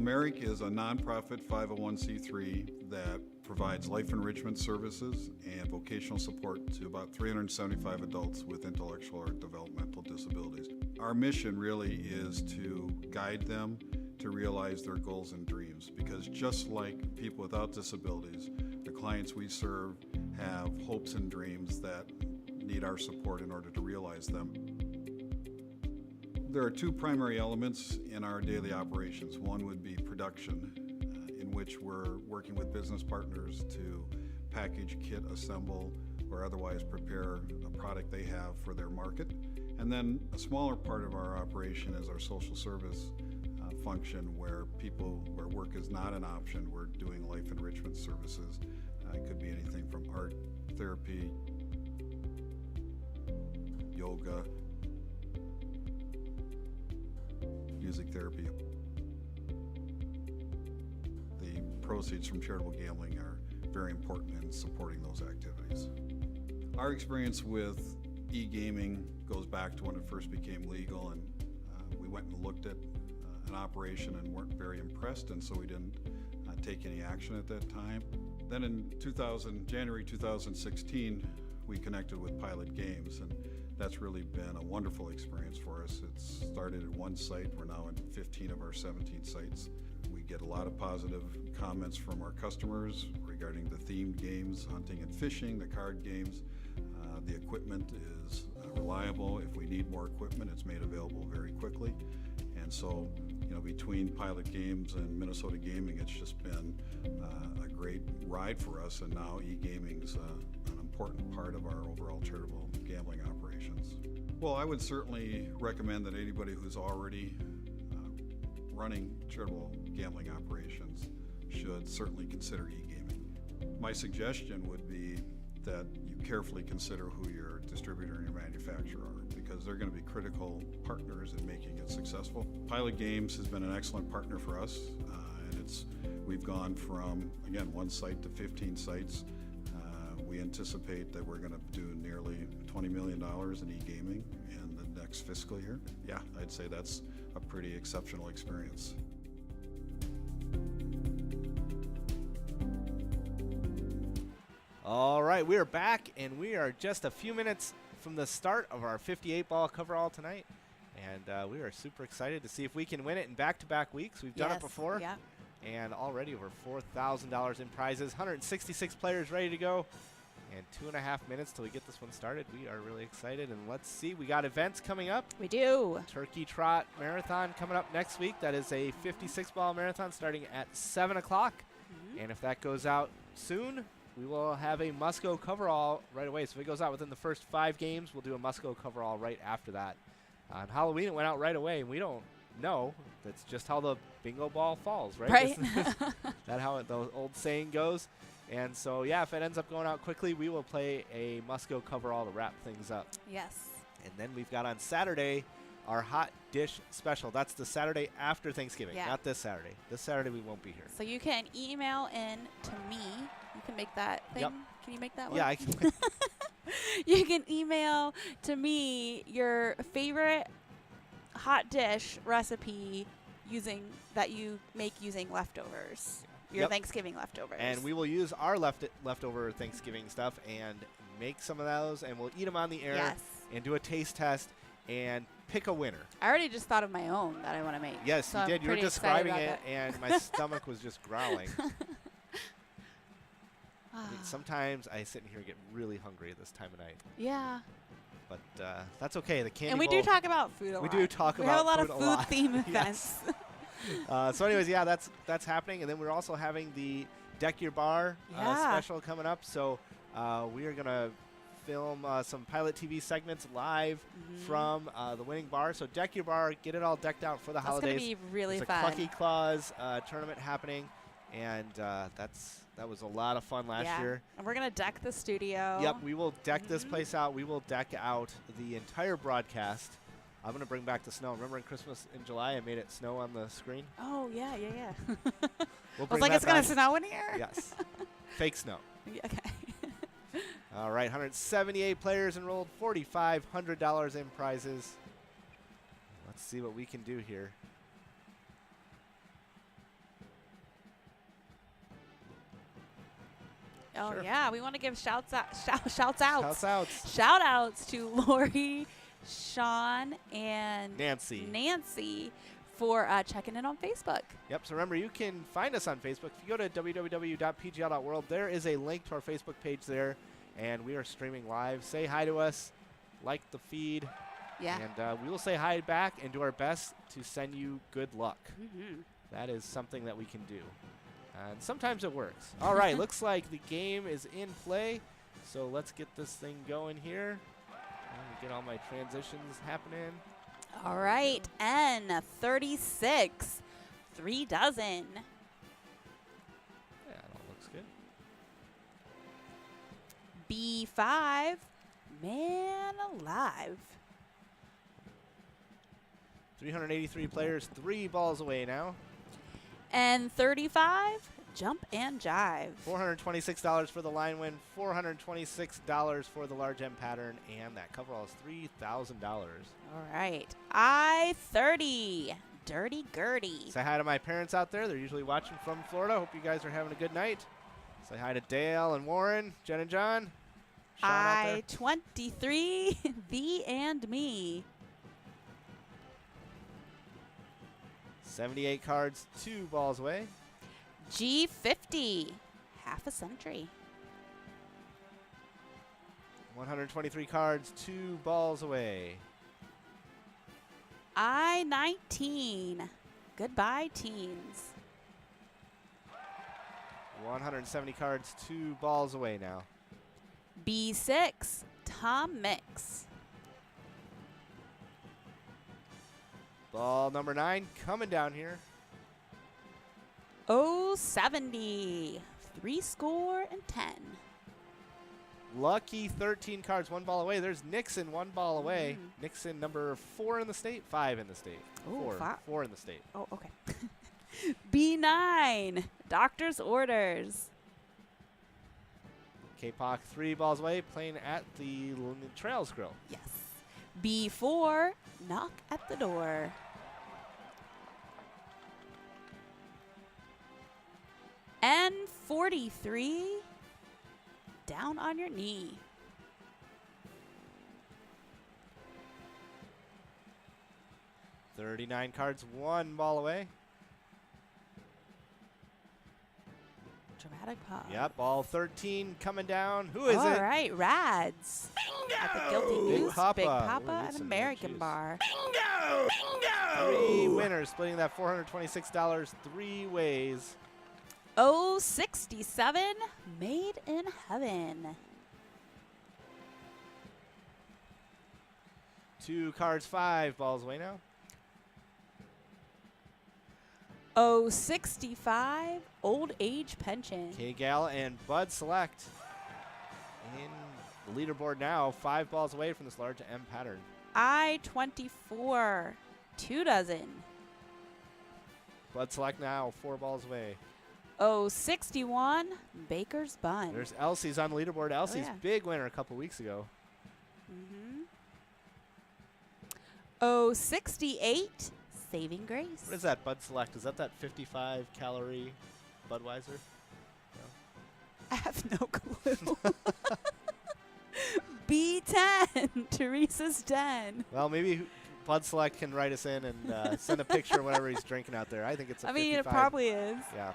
MERIC is a nonprofit 501c3 that provides life enrichment services and vocational support to about 375 adults with intellectual or developmental disabilities. Our mission really is to guide them to realize their goals and dreams, because just like people without disabilities, the clients we serve have hopes and dreams that need our support in order to realize them. There are two primary elements in our daily operations. One would be production, in which we're working with business partners to package, kit, assemble, or otherwise prepare a product they have for their market. And then a smaller part of our operation is our social service function, where work is not an option. We're doing life enrichment services. It could be anything from art therapy, yoga, music therapy. The proceeds from charitable gambling are very important in supporting those activities. Our experience with e-gaming goes back to when it first became legal, and we went and looked at an operation and weren't very impressed, and so we didn't take any action at that time. Then in January 2016, we connected with Pilot Games, and that's really been a wonderful experience for us. It started at one site. We're now in 15 of our 17 sites. We get a lot of positive comments from our customers regarding the themed games, hunting and fishing, the card games. The equipment is reliable. If we need more equipment, it's made available very quickly. And so, between Pilot Games and MegaSota Gaming, it's just been a great ride for us, and now e-gaming is an important part of our overall charitable gambling operations. Well, I would certainly recommend that anybody who's already running charitable gambling operations should certainly consider e-gaming. My suggestion would be that you carefully consider who your distributor and your manufacturer are, because they're going to be critical partners in making it successful. Pilot Games has been an excellent partner for us, and we've gone from, again, one site to 15 sites. We anticipate that we're going to do nearly $20 million in e-gaming in the next fiscal year. Yeah, I'd say that's a pretty exceptional experience. All right, we are back, and we are just a few minutes from the start of our 58-ball coverall tonight. And we are super excited to see if we can win it in back-to-back weeks. We've done it before. Yeah. And already over $4,000 in prizes, 166 players ready to go, and 2.5 minutes till we get this one started. We are really excited, and let's see. We got events coming up. We do. Turkey Trot Marathon coming up next week. That is a 56-ball marathon starting at 7 o'clock. And if that goes out soon, we will have a must-go coverall right away. So if it goes out within the first 5 games, we'll do a must-go coverall right after that. On Halloween, it went out right away, and we don't know. That's just how the bingo ball falls, right? Right. That's how the old saying goes. And so, yeah, if it ends up going out quickly, we will play a must-go coverall to wrap things up. Yes. And then we've got on Saturday our hot dish special. That's the Saturday after Thanksgiving, not this Saturday. This Saturday we won't be here. So you can email in to me. You can make that thing. Yep. Can you make that one? Yeah, I can. You can email to me your favorite hot dish recipe that you make using leftovers. Your Thanksgiving leftovers. And we will use our leftover Thanksgiving stuff and make some of those, and we'll eat them on the air and do a taste test and pick a winner. I already just thought of my own that I want to make. Yes, so you did. I'm You were pretty describing excited it, about and my stomach was just growling. I mean, sometimes I sit in here and get really hungry at this time of night. Yeah. But that's okay. The candy And we bowl, do talk about food a lot. We do talk we about have a lot food of food theme events. So anyways, yeah, that's happening. And then we're also having the Deck Your Bar special coming up. So we are going to film some Pilot TV segments live from the winning bar. So Deck Your Bar, get it all decked out for the holidays. It's going to be really There's fun. a Clucky Claws tournament happening. And that was a lot of fun last year. And we're going to deck the studio. Yep, we will deck this place out. We will deck out the entire broadcast. I'm going to bring back the snow. Remember in Christmas in July, I made it snow on the screen? Oh, yeah. We'll I was like, it's going to snow in here? Yes. Fake snow. Okay. All right, 178 players enrolled, $4,500 in prizes. Let's see what we can do here. Oh, Sure. yeah. We want to give shouts outs. Shouts outs. Shout outs to Lori, Sean, and Nancy. for checking in on Facebook. Yep, so remember, you can find us on Facebook. If you go to www.pgl.world, there is a link to our Facebook page there, and we are streaming live. Say hi to us, like the feed, Yeah. and we will say hi back and do our best to send you good luck. Mm-hmm. That is something that we can do. And sometimes it works. All right, looks like the game is in play, so let's get this thing going here. Let me get all my transitions happening. All right. N36. 3 dozen. Yeah, that all looks good. B5. Man alive. 383 players, 3 balls away now. And 35, jump and jive. $426 for the line win, $426 for the large M pattern, and that coverall is $3,000. All right. I-30, Dirty Gertie. Say hi to my parents out there. They're usually watching from Florida. Hope you guys are having a good night. Say hi to Dale and Warren, Jen and John. Sean out there. I-23, thee and me. 78 cards, 2 balls away. G50, half a century. 123 cards, 2 balls away. I-19, goodbye teens. 170 cards, 2 balls away now. B6, Tom Mix. Ball number 9 coming down here. O70, 3 score and 10. Lucky 13 cards, 1 ball away. There's Nixon, 1 ball away. Nixon number 4 in the state, 5 in the state. Ooh, 4 in the state. Oh, okay. B9, doctor's orders. K-Poc 3 balls away, playing at the Trails Grill. Yes. B4, knock at the door. N43, down on your knee. $39 cards, 1 ball away. Dramatic pause. Yep, ball 13 coming down. Who is All it? right, Rads. At the Guilty Big Goose, Papa. Big Ooh, Papa, need and some American juice. Bar. 3 winners, splitting that $426 3 ways. O67, made in heaven. 2 cards, 5 balls away now. O65, old age pension. K-Gal and Bud Select in the leaderboard now, 5 balls away from this large M pattern. I-24, 2 dozen. Bud Select now, 4 balls away. O61, Baker's Bun. There's Elsie's on the leaderboard. Elsie's yeah. big winner a couple weeks ago. O68, Saving Grace. What is that, Bud Select? Is that 55 calorie Budweiser? I have no clue. B10, Teresa's Den. Well, maybe Bud Select can write us in and send a picture of whatever he's drinking out there. I think it's a 55. I mean, it probably is. Yeah.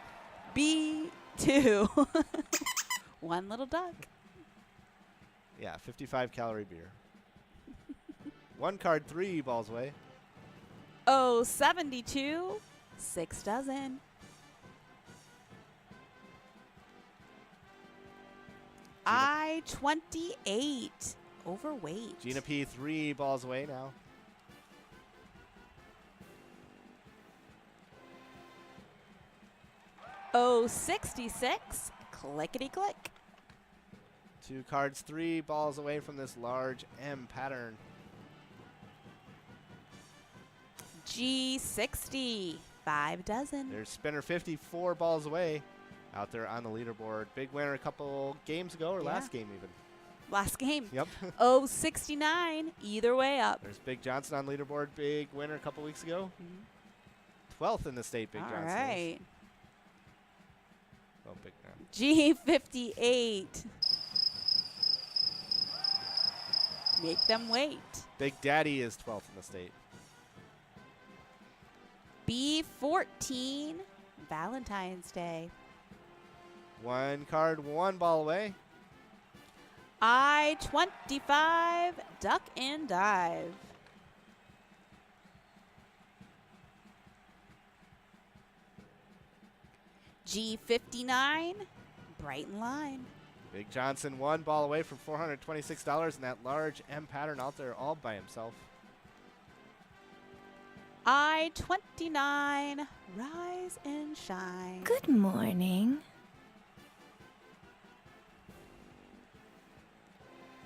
B2, One Little Duck. Yeah, 55 calorie beer. 1 card, 3 balls away. O72, 6 dozen. I-28, overweight. Gina P, 3 balls away now. O66, clickety click. 2 cards, 3 balls away from this large M pattern. G60, 5 dozen. There's Spinner 50, 4 balls away out there on the leaderboard. Big winner a couple games ago, or Yeah. last game even. Last game. Yep. O69, either way up. There's Big Johnson on leaderboard. Big winner a couple weeks ago. 12th in the state, Big All Johnson. is. right. Oh, big man. G58. Make them wait. Big Daddy is 12th in the state. B14. Valentine's Day. One card, one ball away. I-25. Duck and dive. G59. Brighton Line. Big Johnson, one ball away from $426, and that large M pattern out there all by himself. I-29. Rise and shine. Good morning.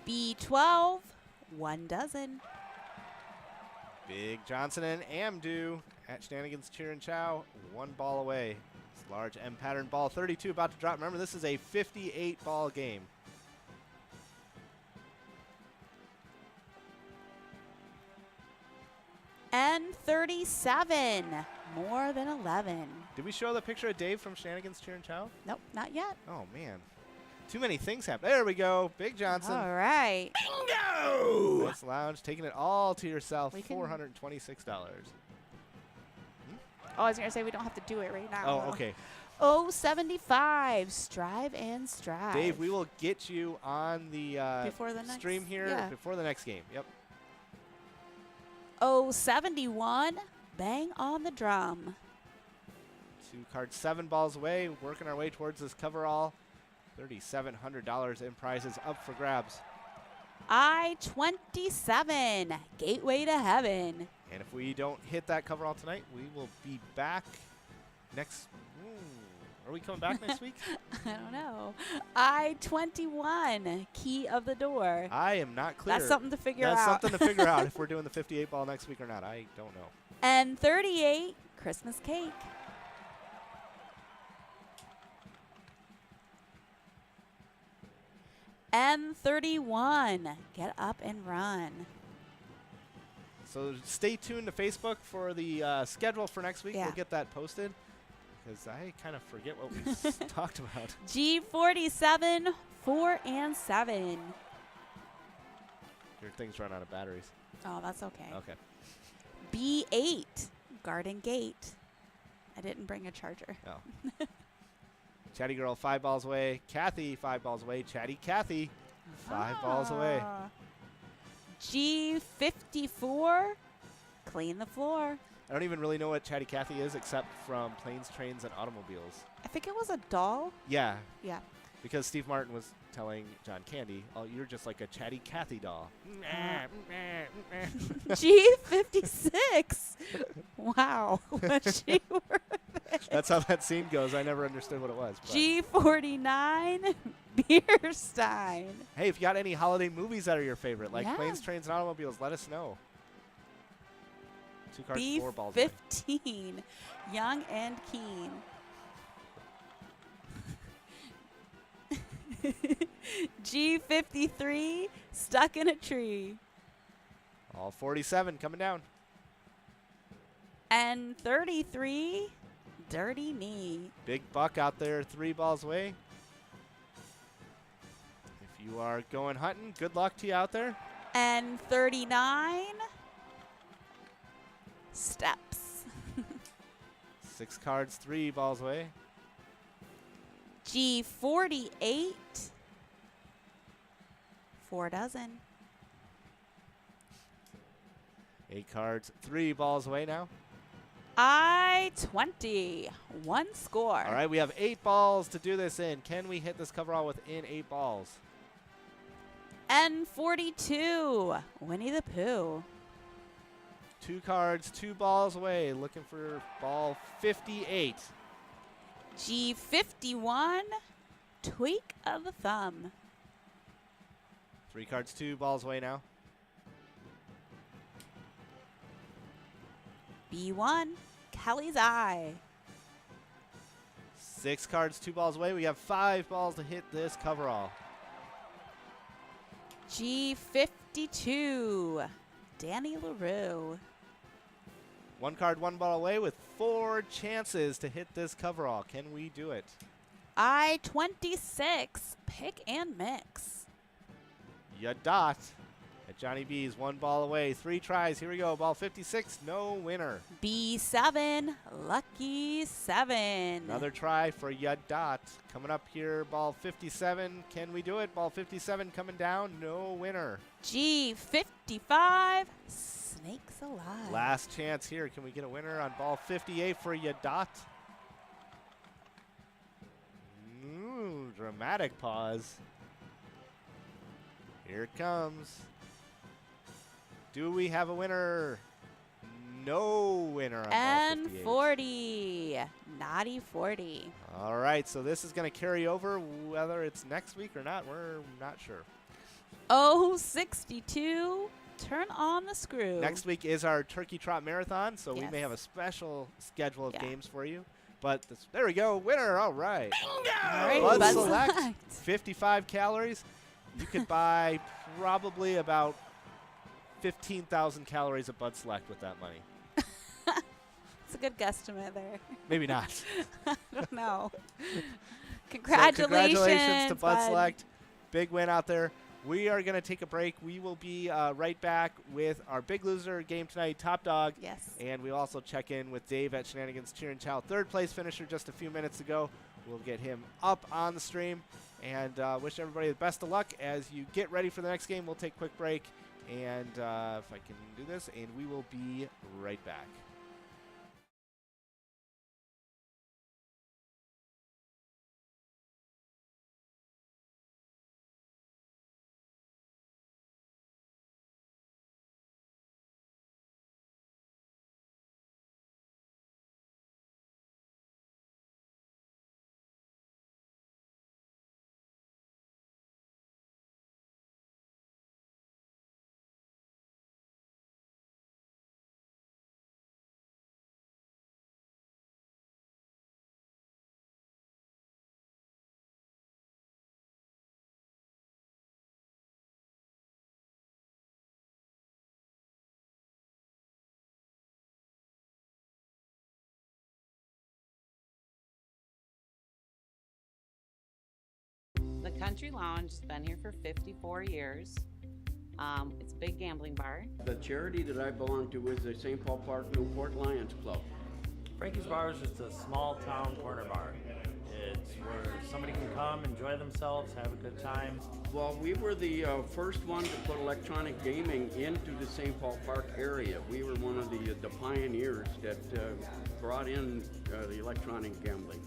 B12. 1 dozen. Big Johnson and Amdu at Shenanigans Cheer and Chow, one ball away. This large M pattern ball, 32 about to drop. Remember, this is a 58 ball game. N37. More than 11. Did we show the picture of Dave from Shenanigans Cheer and Chow? Nope, not yet. Oh, man. Too many things happen. There we go. Big Johnson. All right. Bingo! Nice lounge. Taking it all to yourself. We can- $426. Oh, I was going to say we don't have to do it right now. Oh, okay. 075. Strive and strive. Dave, we will get you on the, Before the next- stream here yeah. before the next game. Yep. 071. Bang on the drum. 2 cards, 7 balls away. Working our way towards this coverall. $3,700 in prizes up for grabs. I-27. Gateway to heaven. And if we don't hit that coverall tonight, we will be back next. Are we coming back next week? I don't know. I-21. Key of the door. I am not clear. That's something to figure out. That's something to figure out if we're doing the 58 ball next week or not. I don't know. And 38. Christmas cake. M31. Get up and run. So stay tuned to Facebook for the schedule for next week. Yeah. We'll get that posted because I kind of forget what we talked about. G47. 4 and 7. Your things run out of batteries. Oh, that's okay. Okay. B8. Garden Gate. I didn't bring a charger. Oh. Chatty Girl, 5 balls away. Kathy, 5 balls away. Chatty Kathy, 5 balls away. Ah. G54. Clean the floor. I don't even really know what Chatty Cathy is except from Planes, Trains, and Automobiles. I think it was a doll. Yeah, Yeah. because Steve Martin was telling John Candy, oh, you're just like a Chatty Cathy doll. G56. Wow. Was she worth it? That's how that scene goes. I never understood what it was. But G49. Beer stein. hey, if you got any holiday movies that are your favorite, like Yeah. Planes, Trains, and Automobiles, let us know. 2 cards, 4 balls away. B15. Young and keen. G53. Stuck in a tree. All 47 coming down. And 33. Dirty knee. Big buck out there, 3 balls away. If you are going hunting, good luck to you out there. And 39. Steps. 6 cards, 3 balls away. G48. 4 dozen. 8 cards, 3 balls away now. I-20. 1 score. All right, we have 8 balls to do this in. Can we hit this coverall within 8 balls? N42. Winnie the Pooh. 2 cards, 2 balls away. Looking for ball 58. G51. Tweak of the thumb. 3 cards, 2 balls away now. B1. Kelly's eye. 6 cards, 2 balls away. We have 5 balls to hit this coverall. G52. Danny LaRue. 1 card, 1 ball away with 4 chances to hit this coverall. Can we do it? I-26, pick and mix. You dot. At Johnny B's, 1 ball away, 3 tries. Here we go. Ball 56, no winner. B7, lucky 7. Another try for Yadot. Coming up here, ball 57. Can we do it? Ball 57 coming down, no winner. G55, snakes alive. Last chance here. Can we get a winner on ball 58 for Yadot? Ooh, dramatic pause. Here it comes. Do we have a winner? No winner on ball 58. N40, naughty 40. All right, so this is going to carry over whether it's next week or not. We're not sure. Oh, 62, turn on the screw. Next week is our Turkey Trot Marathon, so we may Yes. have a special schedule of Yeah. games for you. But there we go, winner, all right. All right, Bud Bud Select, Select. 55 calories. You could buy probably about 15,000 calories of Bud Select with that money. It's a good guesstimate there. Maybe not. I don't know. So Congratulations, to Bud Select. Big win out there. We are going to take a break. We will be right back with our big loser game tonight, Top Dog. Yes. And we'll also check in with Dave at Shenanigans Cheer and Chow, 3rd place finisher just a few minutes ago. We'll get him up on the stream and wish everybody the best of luck as you get ready for the next game. We'll take a quick break. And if I can do this, and we will be right back. The Country Lounge has been here for 54 years. It's a big gambling bar. The charity that I belong to is the St. Paul Park Newport Lions Club. Frankie's Bar is just a small town corner bar. It's where somebody can come, enjoy themselves, have a good time. Well, we were the first one to put electronic gaming into the St. Paul Park area. We were one of the pioneers that brought in the electronic gambling.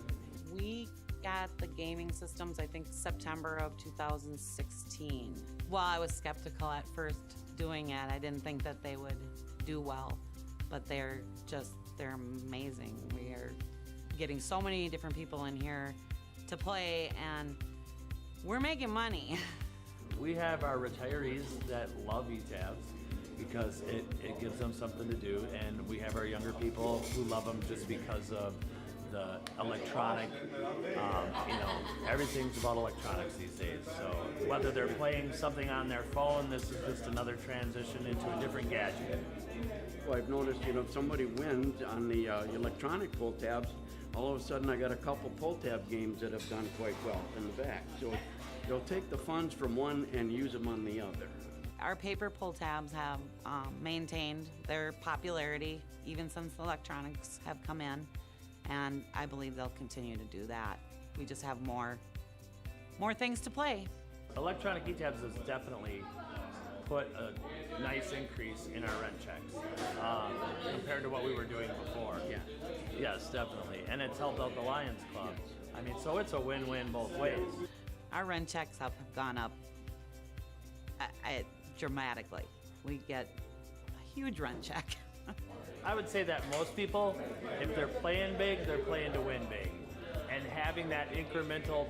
We got the gaming systems, I think, September of 2016. Well, I was skeptical at first doing it. I didn't think that they would do well, but they're amazing. We are getting so many different people in here to play, and we're making money. We have our retirees that love ETABs because it gives them something to do, and we have our younger people who love them just because of the electronic, everything's about electronics these days. So whether they're playing something on their phone, this is just another transition into a different gadget. Well, I've noticed, if somebody wins on the electronic pull tabs, all of a sudden I got a couple pull tab games that have done quite well in the back. So they'll take the funds from one and use them on the other. Our paper pull tabs have maintained their popularity even since the electronics have come in, and I believe they'll continue to do that. We just have more things to play. Electronic ETABs has definitely put a nice increase in our rent checks compared to what we were doing before. Yeah. Yes, definitely. And it's helped out the Lions Club. I mean, so it's a win-win both ways. Our rent checks have gone up dramatically. We get a huge rent check. I would say that most people, if they're playing big, they're playing to win big. And having that incremental,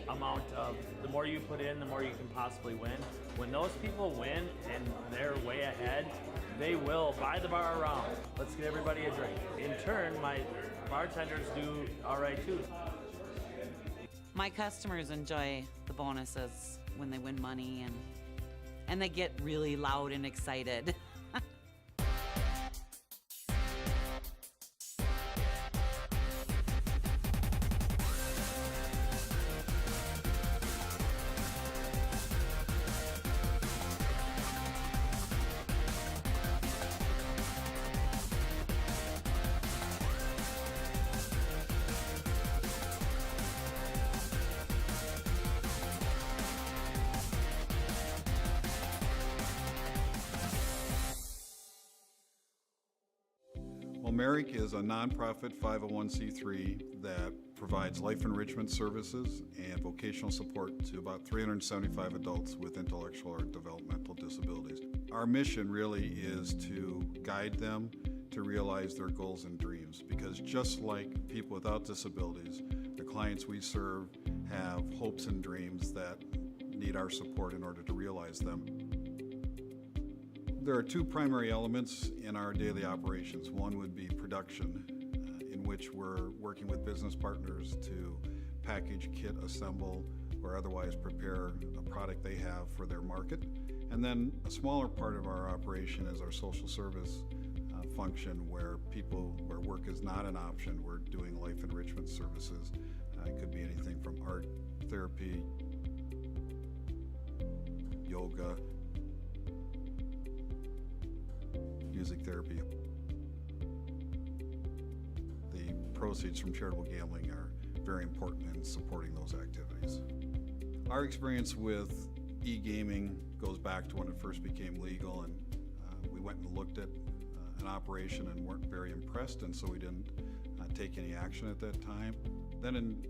amount of the more you put in, the more you can possibly win. When those people win and they're way ahead, they will buy the bar around. Let's get everybody a drink. In turn, my bartenders do all right too. My customers enjoy the bonuses when they win money, and they get really loud and excited. Merrick is a nonprofit 501c3 that provides life enrichment services and vocational support to about 375 adults with intellectual or developmental disabilities. Our mission really is to guide them to realize their goals and dreams, because just like people without disabilities, the clients we serve have hopes and dreams that need our support in order to realize them. There are two primary elements in our daily operations. One would be production, in which we're working with business partners to package, kit, assemble, or otherwise prepare a product they have for their market. And then a smaller part of our operation is our social service function, where work is not an option. We're doing life enrichment services. It could be anything from art therapy, yoga, music therapy. The proceeds from charitable gambling are very important in supporting those activities. Our experience with e-gaming goes back to when it first became legal, and we went and looked at an operation and weren't very impressed, and so we didn't take any action at that time. Then in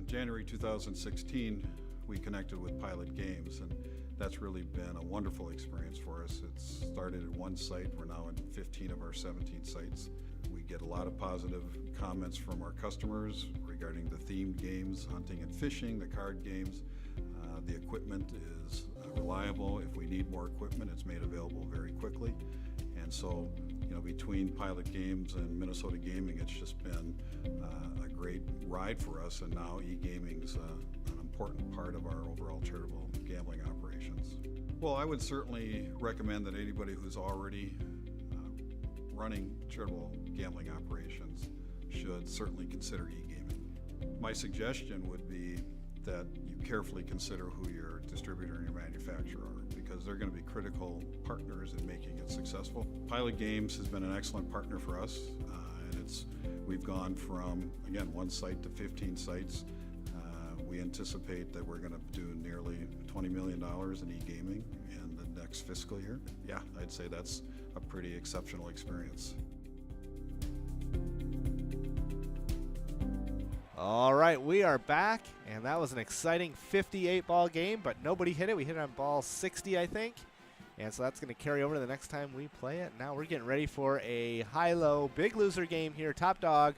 January 2016, we connected with Pilot Games, and that's really been a wonderful experience for us. It started at one site. We're now in 15 of our 17 sites. We get a lot of positive comments from our customers regarding the themed games, hunting and fishing, the card games. The equipment is reliable. If we need more equipment, it's made available very quickly. And so, between Pilot Games and MegaSota Gaming, it's just been a great ride for us, and now e-gaming's an important part of our overall charitable gambling operations. Well, I would certainly recommend that anybody who's already running charitable gambling operations should certainly consider e-gaming. My suggestion would be that you carefully consider who your distributor and your manufacturer are, because they're going to be critical partners in making it successful. Pilot Games has been an excellent partner for us, and we've gone from, again, one site to 15 sites. We anticipate that we're going to do nearly $20 million in e-gaming in the next fiscal year. Yeah, I'd say that's a pretty exceptional experience. All right, we are back, and that was an exciting 58-ball game, but nobody hit it. We hit it on ball 60, I think, and so that's going to carry over to the next time we play it. Now we're getting ready for a high-low big loser game here, top dog,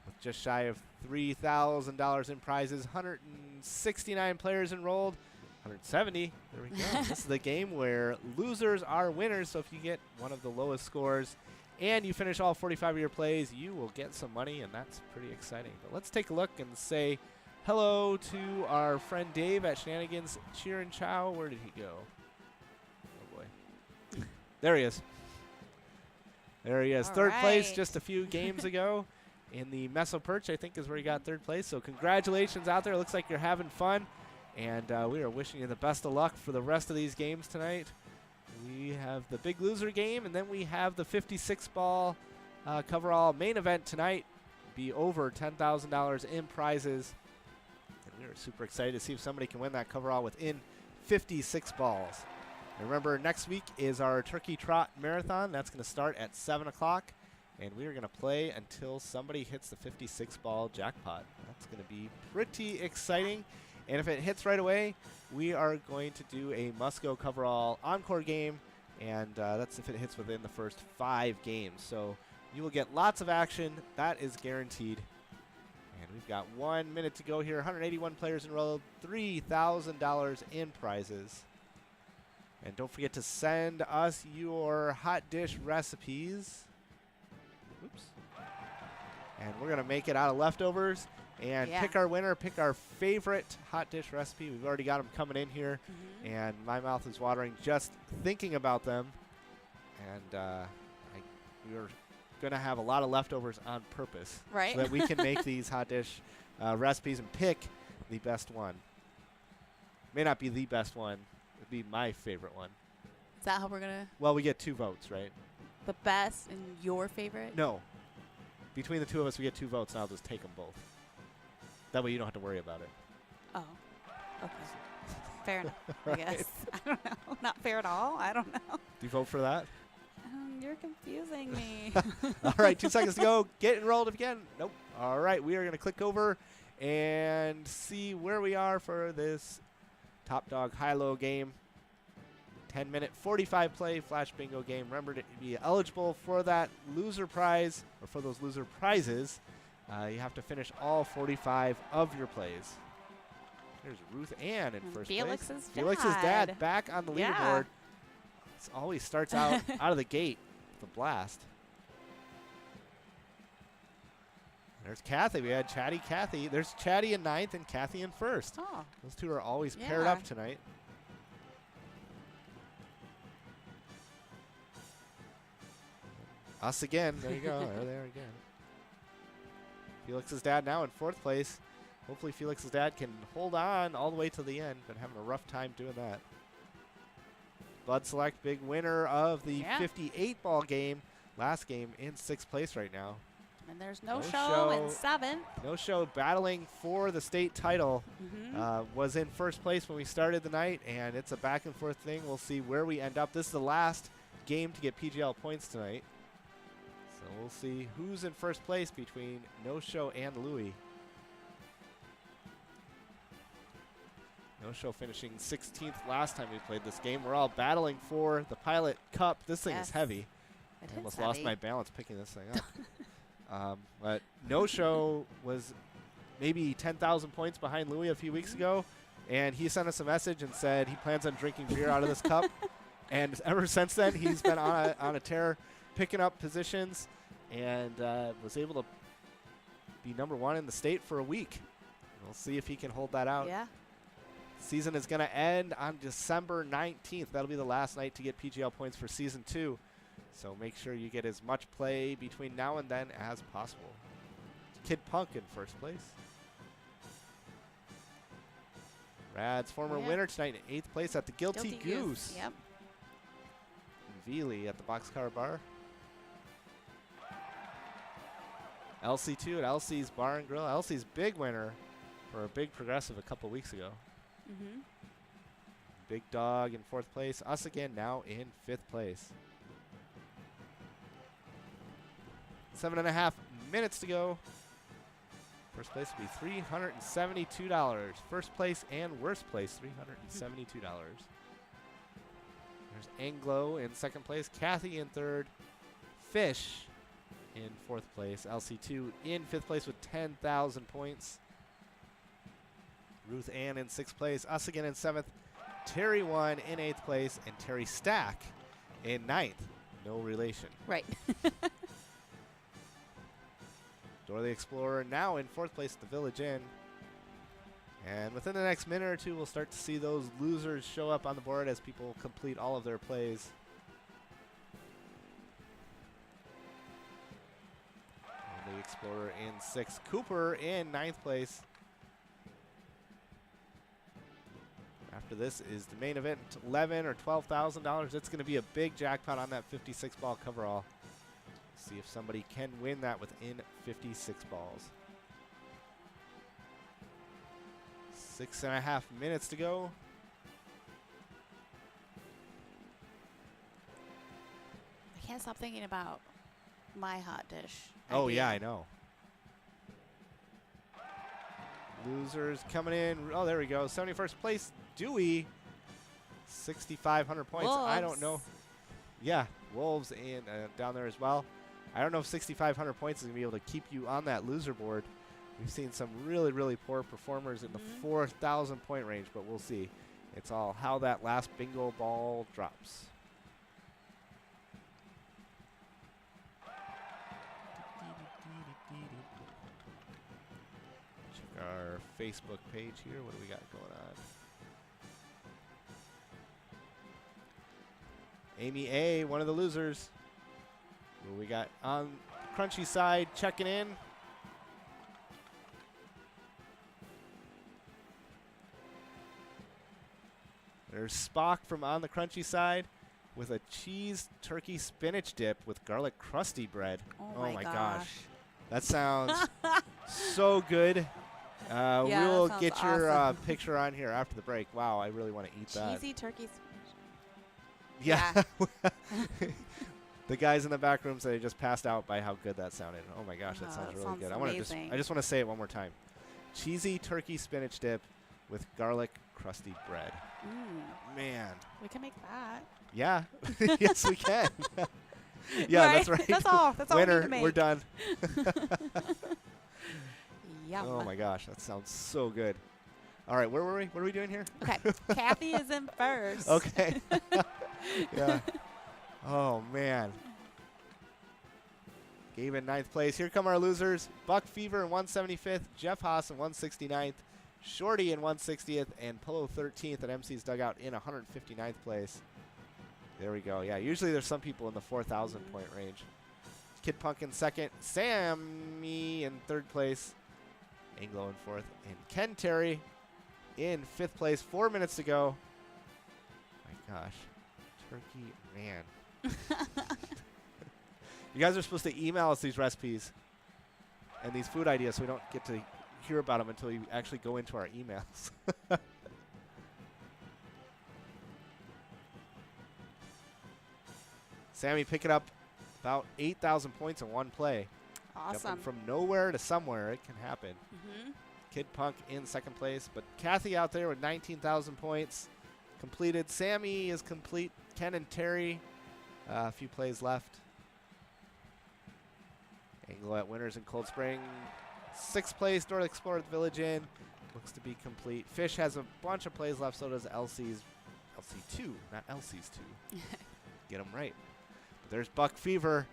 with just shy of $3,000 in prizes, 169 players enrolled, 170. There we go. This is the game where losers are winners, so if you get one of the lowest scores and you finish all 45 of your plays, you will get some money, and that's pretty exciting. But let's take a look and say hello to our friend Dave at Shenanigans Cheer and Chow. Where did he go? Oh, boy. There he is. There he is. All Third place right. just a few games ago in the Meso Perch, I think, is where he got third place. So congratulations out there. Looks like you're having fun, and we are wishing you the best of luck for the rest of these games tonight. We have the big loser game, and then we have the 56-ball coverall main event tonight. Be over $10,000 in prizes, and we are super excited to see if somebody can win that coverall within 56 balls. And remember, next week is our Turkey Trot Marathon. That's going to start at 7 o'clock, and we are going to play until somebody hits the 56-ball jackpot. That's going to be pretty exciting. And if it hits right away, we are going to do a must-go coverall encore game, and that's if it hits within the first 5 games. So you will get lots of action. That is guaranteed. And we've got 1 minute to go here. 181 players enrolled, $3,000 in prizes. And don't forget to send us your hot dish recipes. Oops. And we're going to make it out of leftovers and pick our winner, pick our favorite hot dish recipe. We've already got them coming in here, and my mouth is watering just thinking about them. And we're going to have a lot of leftovers on purpose, Right. so that we can make these hot dish recipes and pick the best one. May not be the best one. It'd be my favorite one. Is that how we're going to? Well, we get 2 votes, right? The best and your favorite? No. Between the 2 of us, we get 2 votes, and I'll just take them both. That way you don't have to worry about it. Oh, okay. Fair enough, I guess. I don't know. Not fair at all. I don't know. Do you vote for that? You're confusing me. All right, 2 seconds to go. Get enrolled again. Nope. All right, we are going to click over and see where we are for this Top Dog High-Low game. 10-minute, 45-play Flash Bingo game. Remember to be eligible for that loser prize, or for those loser prizes. You have to finish all 45 of your plays. There's Ruth Ann in first Felix's place. dad. Felix's dad back on the Yeah. leaderboard. It always starts out out of the gate with a blast. There's Kathy. We had Chatty Kathy. There's Chatty in 9th and Kathy in 1st. Oh. Those two are always paired Yeah. up tonight. Us again. There you go. There they are again. Felix's dad now in 4th place. Hopefully Felix's dad can hold on all the way to the end. Been having a rough time doing that. Bud Select, big winner of the 58-ball game. Last game in 6th place right now. And there's no No show show. in 7th. No show battling for the state title. Was in 1st place when we started the night, and it's a back and forth thing. We'll see where we end up. This is the last game to get PGL points tonight. So we'll see who's in 1st place between No Show and Louie. No Show finishing 16th last time we played this game. We're all battling for the Pilot Cup. This thing is heavy. It I is almost lost heavy. my balance picking this thing up. But No Show was maybe 10,000 points behind Louie a few weeks ago, and he sent us a message and said he plans on drinking beer out of this cup. And ever since then, he's been on a tear, picking up positions, and was able to be #1 in the state for a week. We'll see if he can hold that out. Yeah. Season is going to end on December 19th. That'll be the last night to get PGL points for Season 2. So make sure you get as much play between now and then as possible. Kid Punk in 1st place. Rad's former winner tonight in 8th place at the Guilty Goose. Yep. Veely at the Boxcar Bar. LC2 at Elsie's Bar and Grill. Elsie's big winner for a big progressive a couple weeks ago. Big Dog in 4th place. Us again now in 5th place. 7.5 minutes to go. First place will be $372. First place and worst place, $372. There's Anglo in 2nd place. Kathy in 3rd. Fish in 4th place. LC2 in 5th place with 10,000 points. Ruth Ann in 6th place. Us again in 7th. Terry 1 in 8th place. And Terry Stack in 9th. No relation. Right. Dora the Explorer now in 4th place at the Village Inn. And within the next minute or two, we'll start to see those losers show up on the board as people complete all of their plays. Dora the Explorer in 6th. Cooper in 9th place. After this is the main event, $11,000 or $12,000. It's going to be a big jackpot on that 56-ball coverall. See if somebody can win that within 56 balls. 6.5 minutes to go. I can't stop thinking about my hot dish. Oh, idea. yeah, I know. Losers coming in. Oh, there we go. 71st place, Dewey. 6,500 points. I don't know. Yeah, Wolves in down there as well. I don't know if 6,500 points is going to be able to keep you on that loser board. We've seen some really, really poor performers in the 4,000 point range, but we'll see. It's all how that last bingo ball drops. Check our Facebook page here. What do we got going on? Amy A., one of the losers. Who we got on the crunchy side checking in. There's Spock from on the crunchy side with a cheese turkey spinach dip with garlic crusty bread. Oh my gosh. That sounds so good. We will that get sounds your awesome. picture on here after the break. Wow, I really want to eat that. Cheesy turkey. Yeah. The guys in the back room said they just passed out by how good that sounded. Oh my gosh, that Oh, sounds that really sounds good. amazing. I just want to say it one more time. Cheesy turkey spinach dip with garlic crusty bread. Man. We can make that. Yeah. Yes, we can. Yeah, Right? that's right. That's all. That's all we need Winner, to make. we're done. Yum. Oh my gosh, that sounds so good. All right, where were we? What are we doing here? Okay, Kathy is in first. Okay. Yeah. Oh man. Gabe in 9th place. Here come our losers. Buck Fever in 175th, Jeff Haas in 169th, Shorty in 160th, and Polo 13th at MC's Dugout in 159th place. There we go. Yeah, usually there's some people in the 4,000 point range. Kid Punk in 2nd, Sammy in 3rd place, Anglo in 4th, and Ken Terry in 5th place. 4 minutes to go. My gosh. Turkey, man. You guys are supposed to email us these recipes and these food ideas so we don't get to hear about them until you actually go into our emails. Sammy picking up about 8,000 points in one play. Awesome. Jumping from nowhere to somewhere, it can happen. Kid Punk in 2nd place, but Kathy out there with 19,000 points completed. Sammy is complete. Ken and Terry, a few plays left. Anglo at Winners in Cold Spring. 6th place, North Explorer at the Village Inn. Looks to be complete. Fish has a bunch of plays left, so does LC's. LC2, not LC's 2. Get them right. But there's Buck Fever.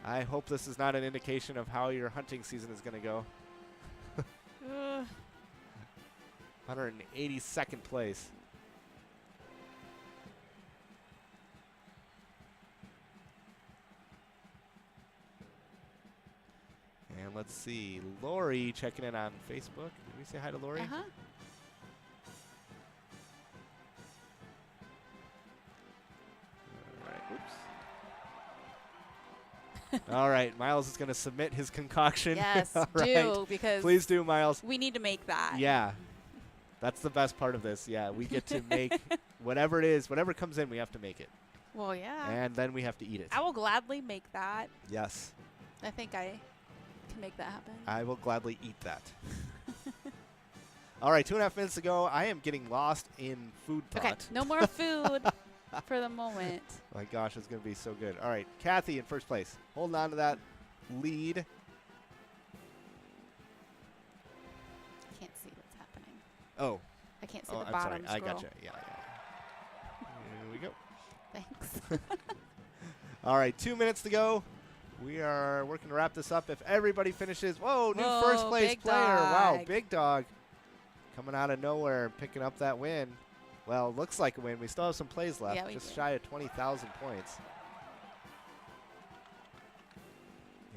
I hope this is not an indication of how your hunting season is going to go. 182nd place. And let's see, Lori checking in on Facebook. Did we say hi to Lori? Uh-huh. All right, oops. All right, Miles is going to submit his concoction. Yes, All right. do, because Please do, Miles. we need to make that. Yeah, that's the best part of this. Yeah, we get to make whatever it is, whatever comes in, we have to make it. Well, yeah. And then we have to eat it. I will gladly make that. Yes, I think I can make that happen. I will gladly eat that. All right, 2.5 minutes to go. I am getting lost in food thought. Okay, no more food for the moment. My gosh, it's going to be so good. All right, Kathy in 1st place. Holding on to that lead. Can't see what's happening. Oh, I can't see oh, the I'm bottom sorry. I scroll. gotcha. Yeah. Here we go. Thanks. All right, 2 minutes to go. We are working to wrap this up. If everybody finishes, whoa, new Whoa, 1st place Big player. Wow, Dog. Big Dog coming out of nowhere and picking up that win. Well, looks like a win. We still have some plays left, Yeah, we just do. shy of 20,000 points.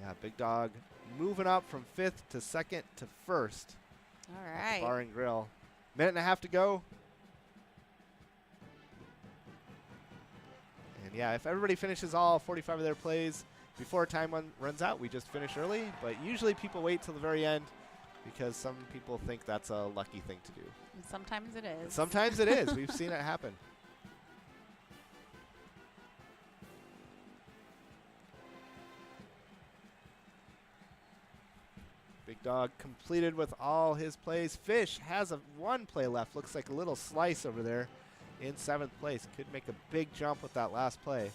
Yeah, Big Dog moving up from 5th to 2nd to 1st. All at the right. Bar and Grill. Minute and a half to go. And yeah, if everybody finishes all 45 of their plays before time runs out, we just finish early. But usually people wait till the very end because some people think that's a lucky thing to do. And sometimes it is. Sometimes it is. We've seen it happen. Big Dog completed with all his plays. Fish has one play left. Looks like a little slice over there in 7th place. Could make a big jump with that last play.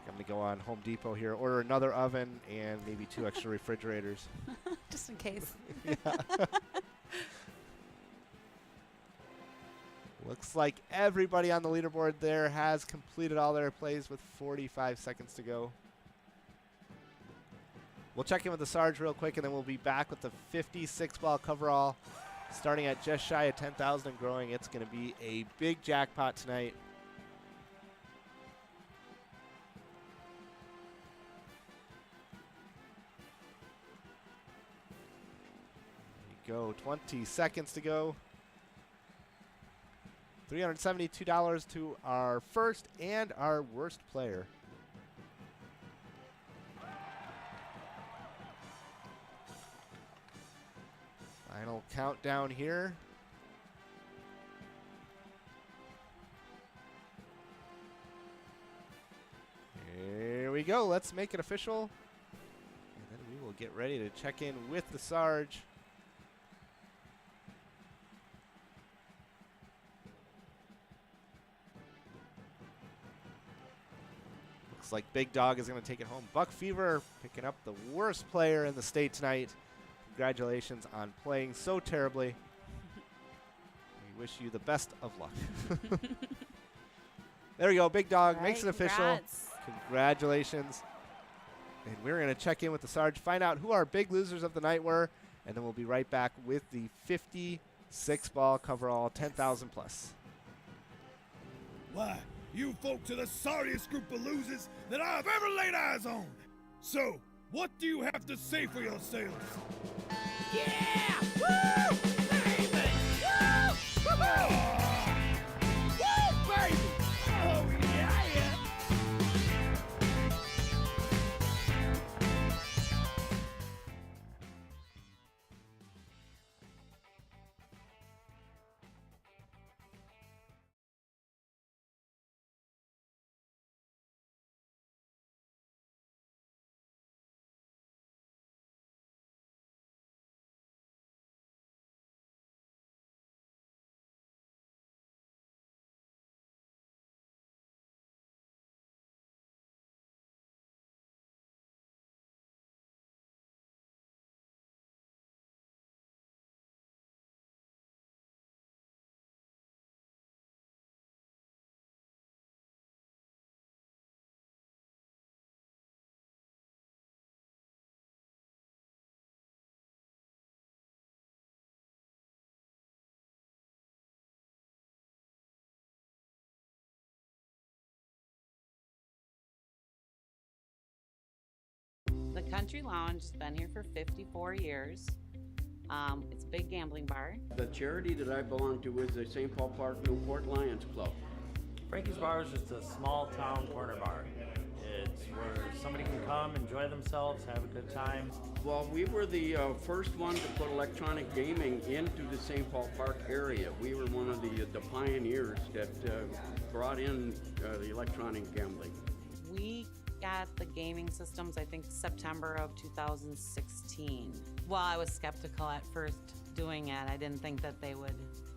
I'm going to go on Home Depot here, order another oven and maybe 2 extra refrigerators. Just in case. Looks like everybody on the leaderboard there has completed all their plays with 45 seconds to go. We'll check in with the Sarge real quick, and then we'll be back with the 56-ball coverall. Starting at just shy of 10,000 and growing, it's going to be a big jackpot tonight. There you go, 20 seconds to go. $372 to our first and our worst player. Final countdown here. go. Let's make it official. And then we will get ready to check in with the Sarge. Looks like Big Dog is going to take it home. Buck Fever picking up the worst player in the state tonight. Congratulations on playing so terribly. We wish you the best of luck. There we go. Big Dog makes it official. Congrats. Congratulations. And we're going to check in with the Sarge, find out who our big losers of the night were, and then we'll be right back with the 56-ball coverall, 10,000 plus. Why, you folks are the sorriest group of losers that I've ever laid eyes on. So, what do you have to say for yourselves? Yeah! Woo! Baby! Woo! Woo, baby! Oh, yeah! The Country Lounge has been here for 54 years. It's a big gambling bar. The charity that I belong to is the St. Paul Park Newport Lions Club. Frankie's Bar is just a small town corner bar. It's where somebody can come, enjoy themselves, have a good time. Well, we were the first one to put electronic gaming into the St. Paul Park area. We were one of the pioneers that brought in the electronic gambling. We got the gaming systems, I think, September of 2016. Well, I was skeptical at first doing it. I didn't think that they would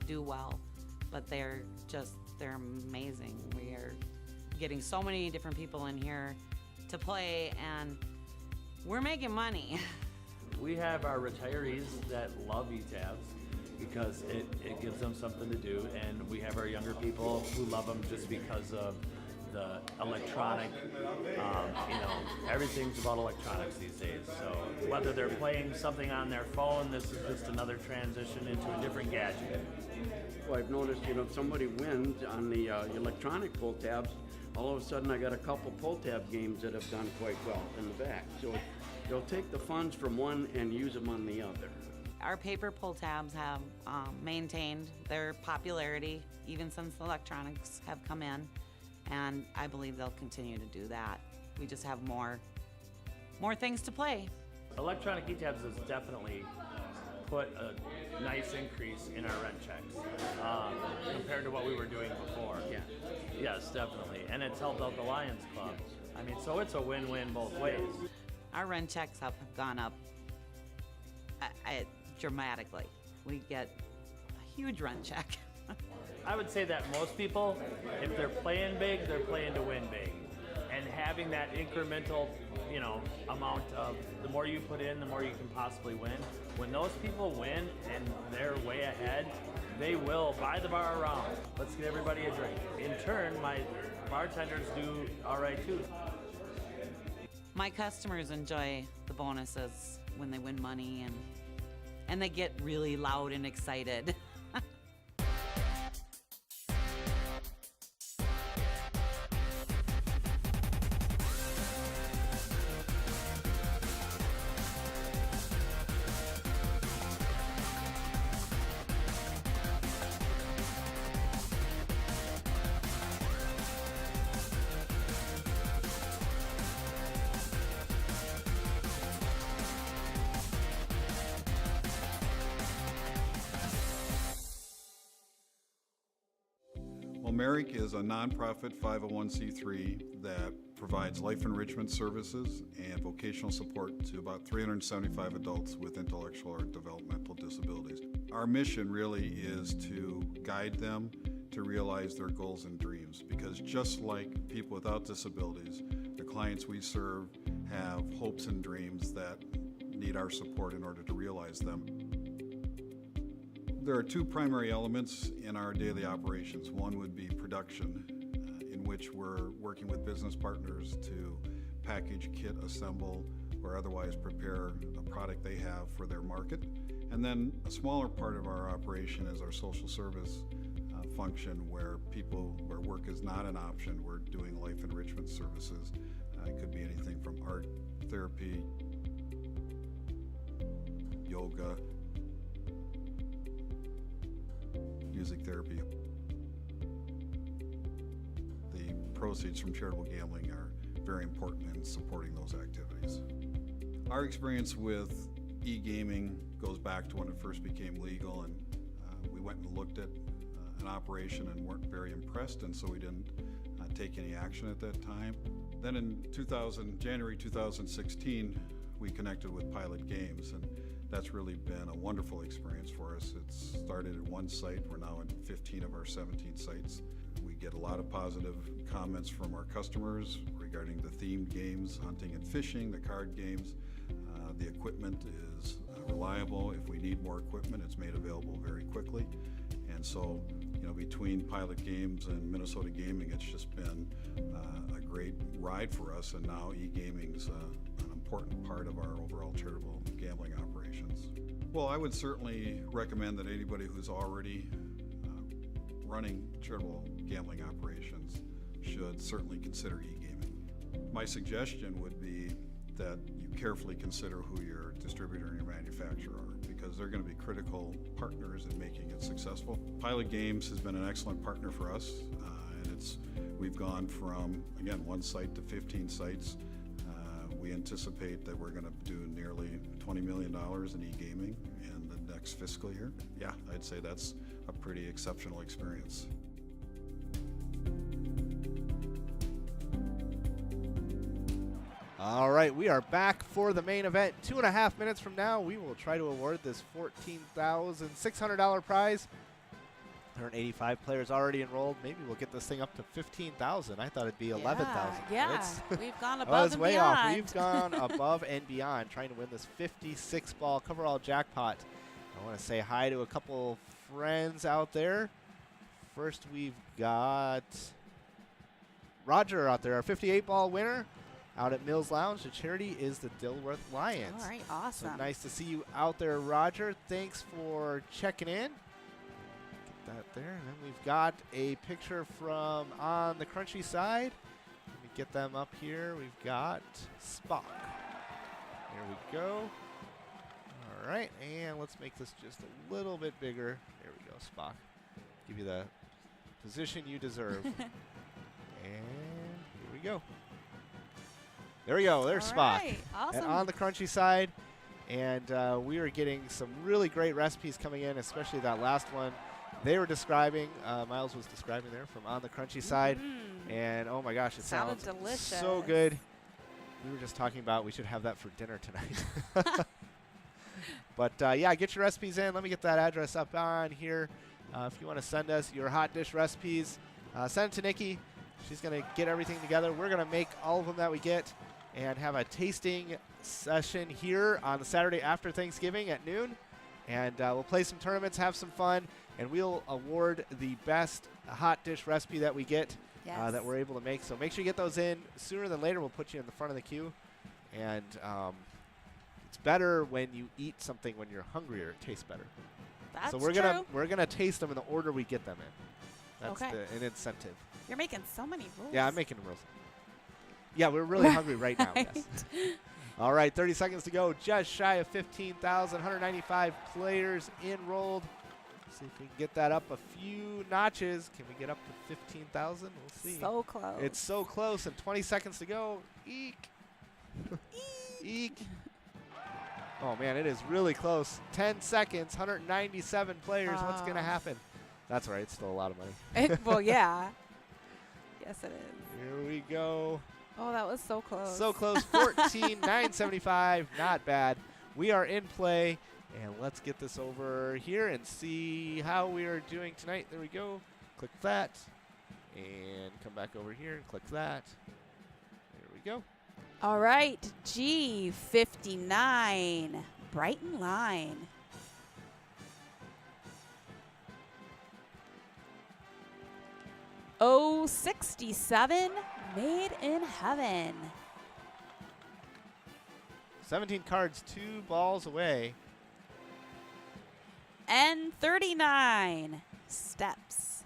do well, but they're amazing. We are getting so many different people in here to play, and we're making money. We have our retirees that love E-tabs because it gives them something to do, and we have our younger people who love them just because of the electronic, everything's about electronics these days. So whether they're playing something on their phone, this is just another transition into a different gadget. Well, I've noticed, if somebody wins on the electronic pull tabs, all of a sudden I got a couple pull tab games that have done quite well in the back. So they'll take the funds from one and use them on the other. Our paper pull tabs have maintained their popularity even since the electronics have come in, and I believe they'll continue to do that. We just have more things to play. Electronic E-tabs has definitely put a nice increase in our rent checks compared to what we were doing before. Yeah. Yes, definitely. And it's helped out the Lions Club. I mean, so it's a win-win both ways. Our rent checks have gone up dramatically. We get a huge rent check. I would say that most people, if they're playing big, they're playing to win big. And having that incremental, amount of the more you put in, the more you can possibly win. When those people win and they're way ahead, they will buy the bar around. Let's get everybody a drink. In turn, my bartenders do all right too. My customers enjoy the bonuses when they win money, and they get really loud and excited. Merrick is a nonprofit 501c3 that provides life enrichment services and vocational support to about 375 adults with intellectual or developmental disabilities. Our mission really is to guide them to realize their goals and dreams, because just like people without disabilities, the clients we serve have hopes and dreams that need our support in order to realize them. There are two primary elements in our daily operations. One would be production, in which we're working with business partners to package, kit, assemble, or otherwise prepare a product they have for their market. And then a smaller part of our operation is our social service function, where work is not an option. We're doing life enrichment services. It could be anything from art therapy, yoga, music therapy. The proceeds from charitable gambling are very important in supporting those activities. Our experience with e-gaming goes back to when it first became legal, and we went and looked at an operation and weren't very impressed, and so we didn't take any action at that time. Then in January 2016, we connected with Pilot Games, and that's really been a wonderful experience for us. It started at one site. We're now in 15 of our 17 sites. We get a lot of positive comments from our customers regarding the themed games, hunting and fishing, the card games. The equipment is reliable. If we need more equipment, it's made available very quickly. And so, between Pilot Games and MegaSota Gaming, it's just been a great ride for us, and now e-gaming is an important part of our overall charitable gambling operations. Well, I would certainly recommend that anybody who's already running charitable gambling operations should certainly consider e-gaming. My suggestion would be that you carefully consider who your distributor and your manufacturer are, because they're going to be critical partners in making it successful. Pilot Games has been an excellent partner for us, and we've gone from, again, one site to 15 sites. We anticipate that we're going to do nearly $20 million in e-gaming in the next fiscal year. Yeah, I'd say that's a pretty exceptional experience. All right, we are back for the main event. 2.5 minutes from now, we will try to award this $14,600 prize. 185 players already enrolled. Maybe we'll get this thing up to 15,000. I thought it'd be 11,000. Yeah, we've gone I above was and way beyond. off. We've gone above and beyond, trying to win this 56-ball coverall jackpot. I want to say hi to a couple friends out there. First, we've got Roger out there, our 58-ball winner out at Mills Lounge. The charity is the Dilworth Lions. All right, awesome. So nice to see you out there, Roger. Thanks for checking in. Get that there. And then we've got a picture from on the crunchy side. Let me get them up here. We've got Spock. There we go. All right, and let's make this just a little bit bigger. There we go, Spock. Give you the position you deserve. And here we go. There we go. There's Spock. Right, awesome. And on the crunchy side. And we are getting some really great recipes coming in, especially that last one they were describing. Miles was describing there from on the crunchy side. And oh my gosh, it Sounded sounds delicious. so good. We were just talking about we should have that for dinner tonight. But yeah, get your recipes in. Let me get that address up on here. If you want to send us your hot dish recipes, send it to Nikki. She's going to get everything together. We're going to make all of them that we get and have a tasting session here on the Saturday after Thanksgiving at noon. And we'll play some tournaments, have some fun, and we'll award the best hot dish recipe that we get that we're able to make. So make sure you get those in sooner than later. We'll put you in the front of the queue. And it's better when you eat something when you're hungrier. It tastes better. That's so we're gonna taste them in the order we get them in. That's Okay. an incentive. You're making so many rules. Yeah, I'm making them rules. Yeah, we're really hungry right now. Yes. All right, 30 seconds to go. Just shy of 15,000, 195 players enrolled. See if we can get that up a few notches. Can we get up to 15,000? We'll see. So close. It's so close, and 20 seconds to go. Eek. Eek. Oh, man, it is really close. 10 seconds, 197 players. What's going to happen? That's right. It's still a lot of money. Well, yeah. Yes, it is. Here we go. Oh, that was so close. So close. 14,975. Not bad. We are in play. And let's get this over here and see how we are doing tonight. There we go. Click that. And come back over here and click that. There we go. All right, G59, Brighton Line. Oh, 67, Made in Heaven. 17 cards, 2 balls away. And 39, Steps.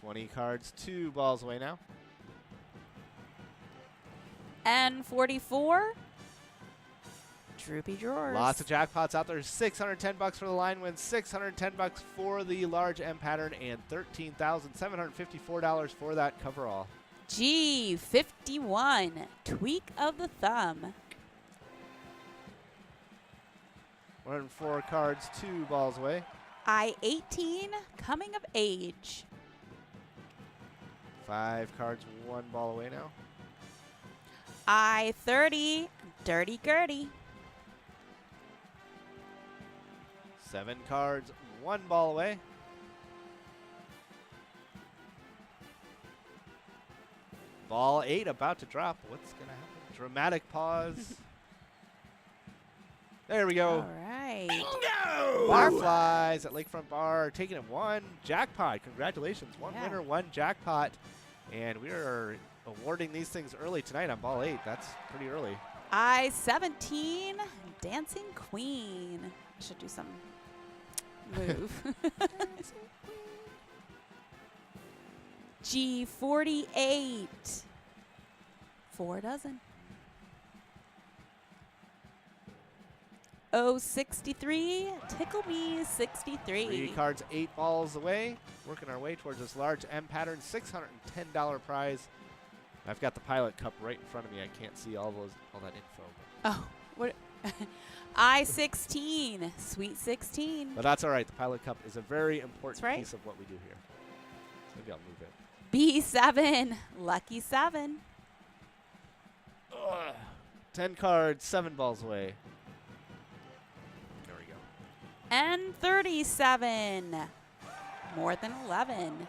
20 cards, 2 balls away now. And 44, Droopy Drawers. Lots of jackpots out there. $610 for the line win, $610 for the large M pattern, and $13,754 for that coverall. G51, Tweak of the Thumb. 104 cards, 2 balls away. I-18, Coming of Age. 5 cards, 1 ball away now. I-30, Dirty Gertie. 7 cards, 1 ball away. Ball 8 about to drop. What's going to happen? Dramatic pause. There we go. All right. Barflies at Lakefront Bar taking it 1 jackpot. Congratulations. 1 Yeah. winner, 1 jackpot. And we are awarding these things early tonight on ball 8. That's pretty early. I-17, Dancing Queen. I should do some move. G48, 4 dozen. O63, Tickle Me 63. 3 cards, 8 balls away. Working our way towards this large M pattern, $610 prize. I've got the Pilot Cup right in front of me. I can't see all that info. Oh, what? I-16, Sweet 16. But that's all right. The Pilot Cup is a very important That's right. piece of what we do here. So maybe I'll move it. B7, Lucky 7. Ugh. 10 cards, 7 balls away. There we go. And 37, more than 11.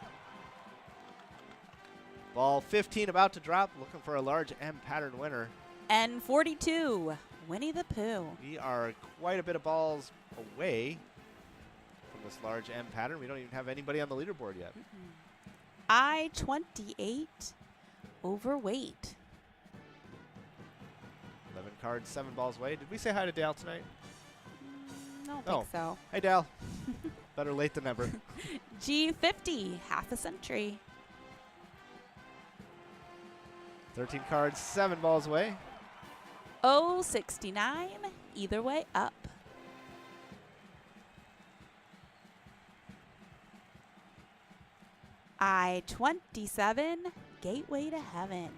Ball 15 about to drop. Looking for a large M pattern winner. And 42, Winnie the Pooh. We are quite a bit of balls away from this large M pattern. We don't even have anybody on the leaderboard yet. I-28, Overweight. 11 cards, 7 balls away. Did we say hi to Dale tonight? I don't Oh. think so. Hey, Dale. Better late than never. G50, Half a Century. 13 cards, 7 balls away. O69, Either Way Up. I-27, Gateway to Heaven.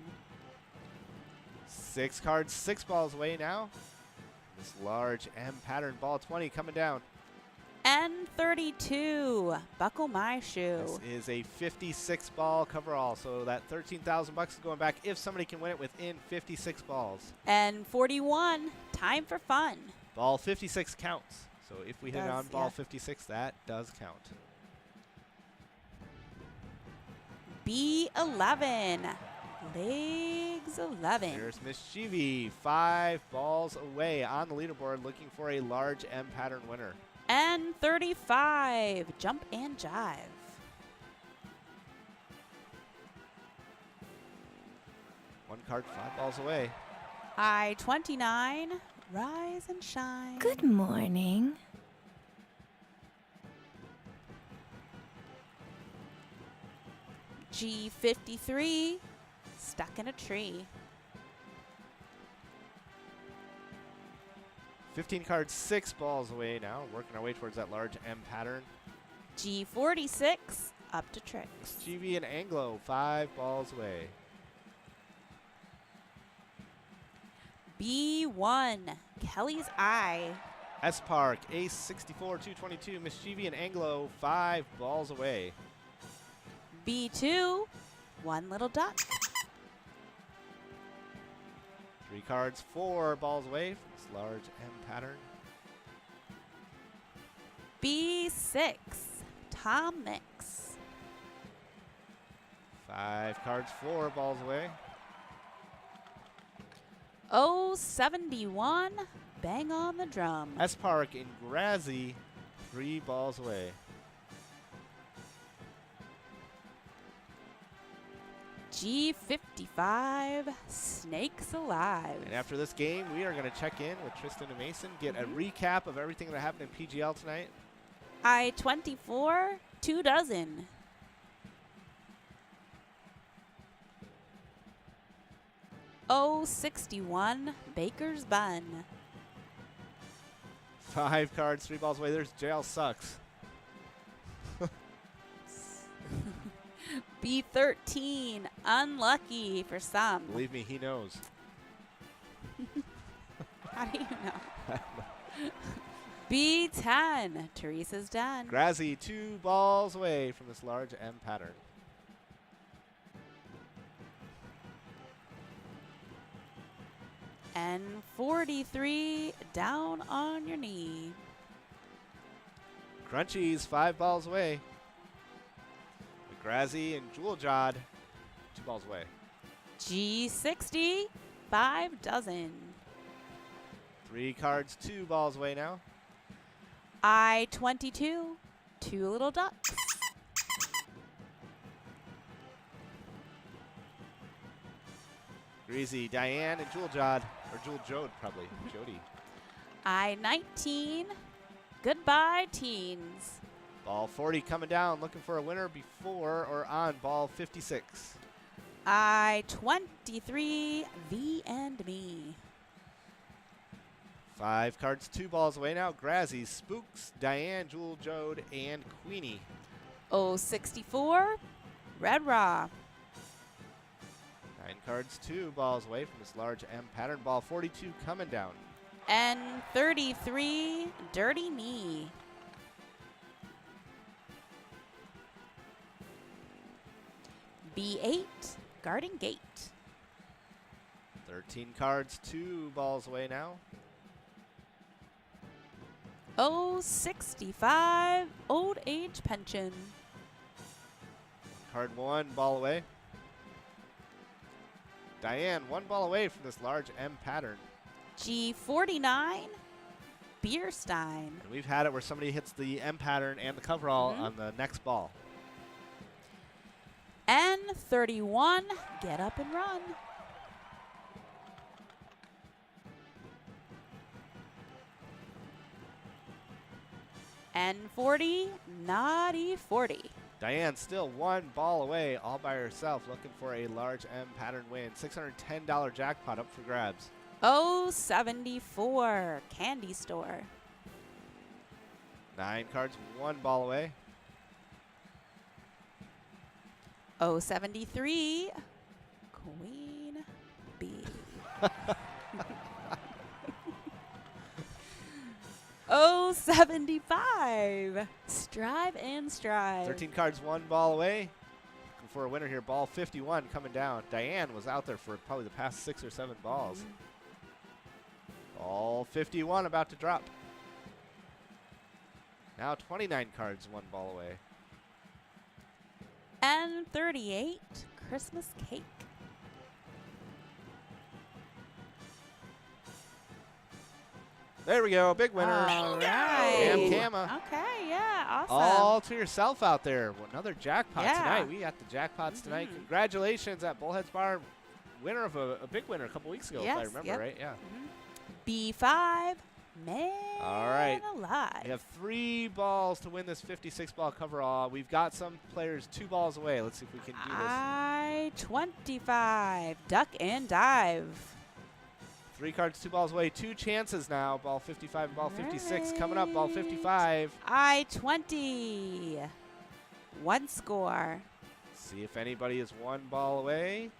6 cards, 6 balls away now. This large M pattern ball 20 coming down. N32, Buckle My Shoe. This is a 56 ball coverall, so that $13,000 is going back if somebody can win it within 56 balls. N41, Time for Fun. Ball 56 counts. So if we hit Does, on ball yeah. 56, that does count. B11, Legs 11. Here's Mischievy, 5 balls away on the leaderboard, looking for a large M pattern winner. N35, Jump and Jive. One card, 5 balls away. I-29, Rise and Shine. Good morning. G53, Stuck in a Tree. 15 cards, 6 balls away now. Working our way towards that large M pattern. G46, Up to Tricks. GB and Anglo, 5 balls away. B1, Kelly's Eye. S Park, Ace 64, 222, Mischievous Anglo, 5 balls away. B2, one little duck. 3 cards, 4 balls away from this large M pattern. B6, Tom Mix. 5 cards, 4 balls away. O71, bang on the drum. S Park in Grassy, 3 balls away. G55, Snakes Alive. And after this game, we are going to check in with Tristan and Mason, get a recap of everything that happened in PGL tonight. I-24, 2 dozen. O61, Baker's Bun. 5 cards, 3 balls away. There's Jail Sucks. B13, unlucky for some. Believe me, he knows. How do you know? B10, Teresa's done. Grassy, 2 balls away from this large M pattern. And 43, down on your knee. Crunchies, 5 balls away. Grassy and Jewel Jod, 2 balls away. G60, 5 dozen. 3 cards, 2 balls away now. I-22, 2 little ducks. Greasy, Diane, and Jewel Jod, or Jewel Jode, probably. Jody. I-19, goodbye teens. Ball 40 coming down, looking for a winner before or on ball 56. I-23, thee and me. 5 cards, 2 balls away now. Grassy, Spooks, Diane, Jewel Jode, and Queenie. O64, Red Raw. 9 cards, 2 balls away from this large M pattern. Ball 42 coming down. N33, Dirty Knee. B8, Garden Gate. 13 cards, 2 balls away now. O65, Old Age Pension. Card 1, ball away. Diane, 1 ball away from this large M pattern. G49, Beerstein. And we've had it where somebody hits the M pattern and the coverall on the next ball. N31, Get Up and Run. N40, Naughty 40. Diane still 1 ball away all by herself, looking for a large M pattern win. $610 jackpot up for grabs. O74, Candy Store. 9 cards, 1 ball away. O73, Queen Bee. O75, Strive and Strive. 13 cards, 1 ball away. Looking for a winner here. Ball 51 coming down. Diane was out there for probably the past 6 or 7 balls. Ball 51 about to drop. Now 29 cards, 1 ball away. N38, Christmas Cake. There we go, big winner. All right. Cam Kama. Okay, yeah, awesome. All to yourself out there. Another jackpot Yeah. tonight. We got the jackpots tonight. Congratulations at Bullheads Bar. Winner of a big winner a couple weeks ago, if I Yes, remember yep. right. Yeah. B5, Man All right. Alive. We have 3 balls to win this 56 ball coverall. We've got some players 2 balls away. Let's see if we can do this. I-25, Duck and Dive. 3 cards, 2 balls away. 2 chances now. Ball 55 and ball 56 coming up. Ball 55. I-20, 1 score. See if anybody is 1 ball away.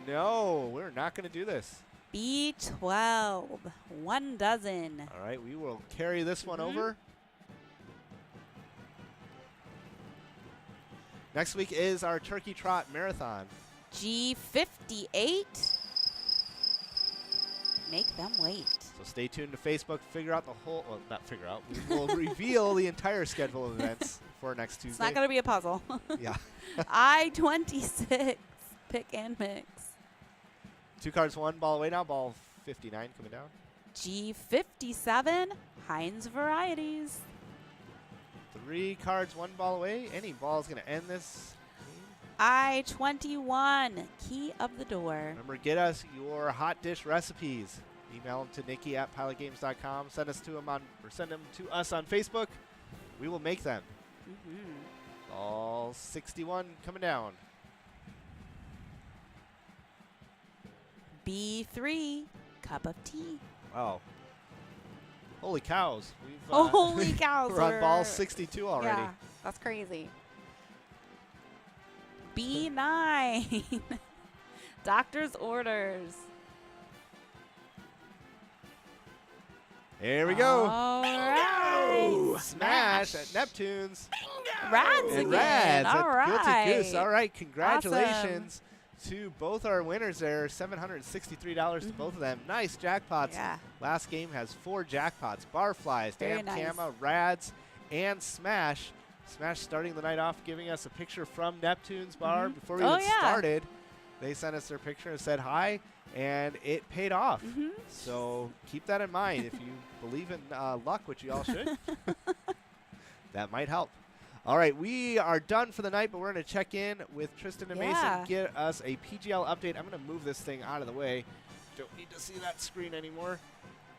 No, we're not going to do this. B12, 1 dozen. All right, we will carry this one over. Next week is our Turkey Trot Marathon. G58. Make them wait. So stay tuned to Facebook. Figure out the whole, well, not figure out. We will reveal the entire schedule of events for next Tuesday. It's not going to be a puzzle. Yeah. I-26, pick and mix. 2 cards, 1 ball away now. Ball 59 coming down. G57, Heinz Varieties. 3 cards, 1 ball away. Any ball is going to end this game. I-21, Key of the Door. Remember, get us your hot dish recipes. Email them to Nikki at pilotgames.com. Send us to them on, or send them to us on Facebook. We will make them. All 61 coming down. B3, Cup of Tea. Wow. Holy cows. We've, Holy cows. we're on ball 62 already. Yeah, that's crazy. B9, Doctor's Orders. Here we go. All right. Smash at Neptune's. Rads And again. Rads All at Guilty right. Goose. All right, congratulations to both our winners there. $763 to both of them. Nice jackpots. Yeah. Last game has 4 jackpots. Barflies, Very Damn nice. Cama, Rads, and Smash. Smash starting the night off, giving us a picture from Neptune's bar. Before we Oh, even yeah. started, they sent us their picture and said hi, and it paid off. So keep that in mind. If you believe in luck, which you all should, that might help. All right, we are done for the night, but we're going to check in with Tristan and Yeah. Mason, get us a PGL update. I'm going to move this thing out of the way. Don't need to see that screen anymore.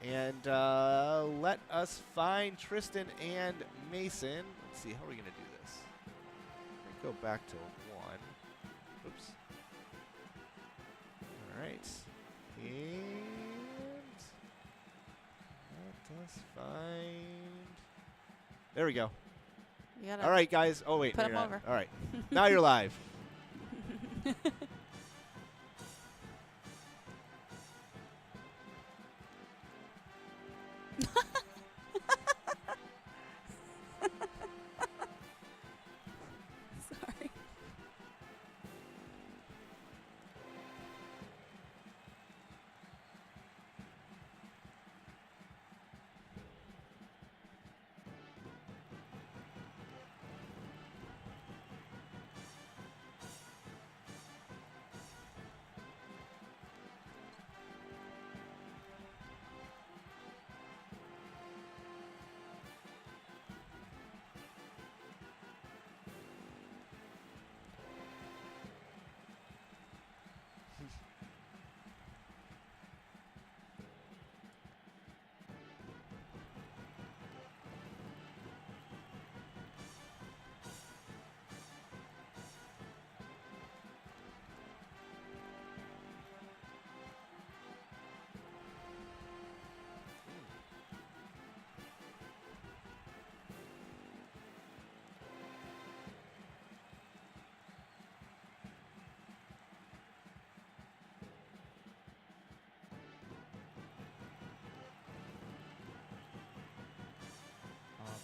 And let us find Tristan and Mason. Let's see, how are we going to do this? Go back to 1. Oops. All right. And let us find. There we go. You gotta All right, guys. Oh, wait. Put no, him you're not. over. All right. Now you're live. Sorry.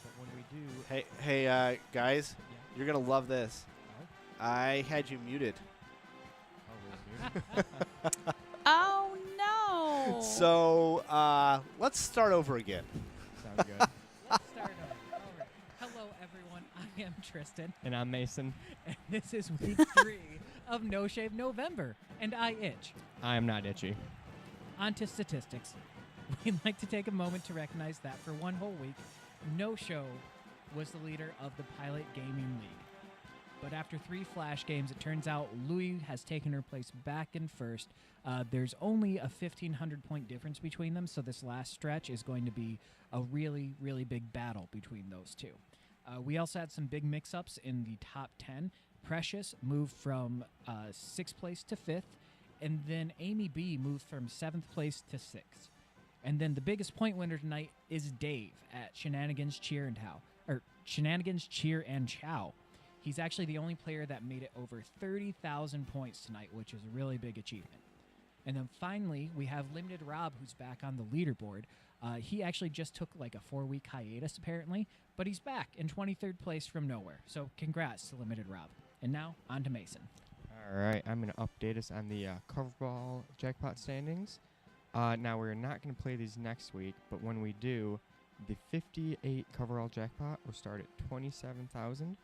But when we do, Hey, guys, Yeah. you're going to love this. Oh. I had you muted. Oh, we're muted. Oh, no. So let's start over again. Sounds good. Let's start over. All right. Hello, everyone. I am Tristan. And I'm Mason. And this is week 3 of No Shave November. And I itch. I am not itchy. On to statistics. We'd like to take a moment to recognize that for one whole week, No Show was the leader of the Pilot Gaming League. But after 3 flash games, it turns out Louis has taken her place back in first. There's only a 1,500-point difference between them, so this last stretch is going to be a really, really big battle between those two. We also had some big mix-ups in the top 10. Precious moved from 6th place to 5th, and then Amy B moved from 7th place to 6th. And then the biggest point winner tonight is Dave at Shenanigans Cheer and Chow. He's actually the only player that made it over 30,000 points tonight, which is a really big achievement. And then finally, we have Limited Rob, who's back on the leaderboard. He actually just took like a 4-week hiatus, apparently, but he's back in 23rd place from nowhere. So congrats to Limited Rob. And now, on to Mason. All right, I'm going to update us on the coverball jackpot standings. Now, we're not going to play these next week, but when we do, the 58 coverall jackpot will start at 27,000.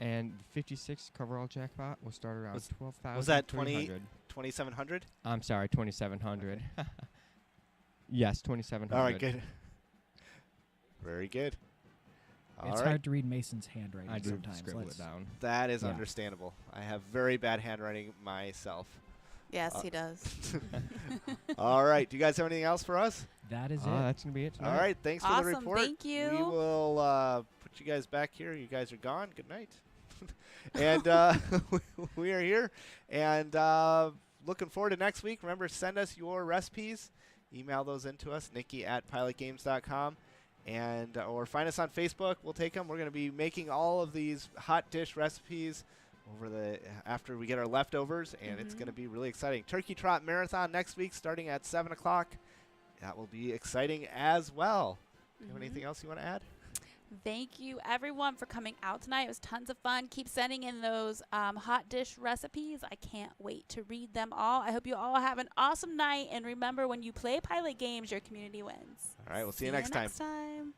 And the 56 coverall jackpot will start around 12,000. Was that 2,700? I'm sorry, 2,700. Yes, 2,700. All right, good. Very good. It's hard to read Mason's handwriting I do sometimes. scribble it down. That is understandable. I have very bad handwriting myself. Yes, he does. All right. Do you guys have anything else for us? That is it. That's going to be it tonight. All right. Thanks for the Awesome, report. thank you. We will put you guys back here. You guys are gone. Good night. And we are here. And looking forward to next week. Remember, send us your recipes. Email those in to us, nikki@pilotgames.com. And or find us on Facebook. We'll take them. We're going to be making all of these hot dish recipes after we get our leftovers, and it's going to be really exciting. Turkey Trot Marathon next week starting at 7 o'clock. That will be exciting as well. Do you have anything else you want to add? Thank you, everyone, for coming out tonight. It was tons of fun. Keep sending in those hot dish recipes. I can't wait to read them all. I hope you all have an awesome night. And remember, when you play Pilot Games, your community wins. All right, we'll see you next time. Next time.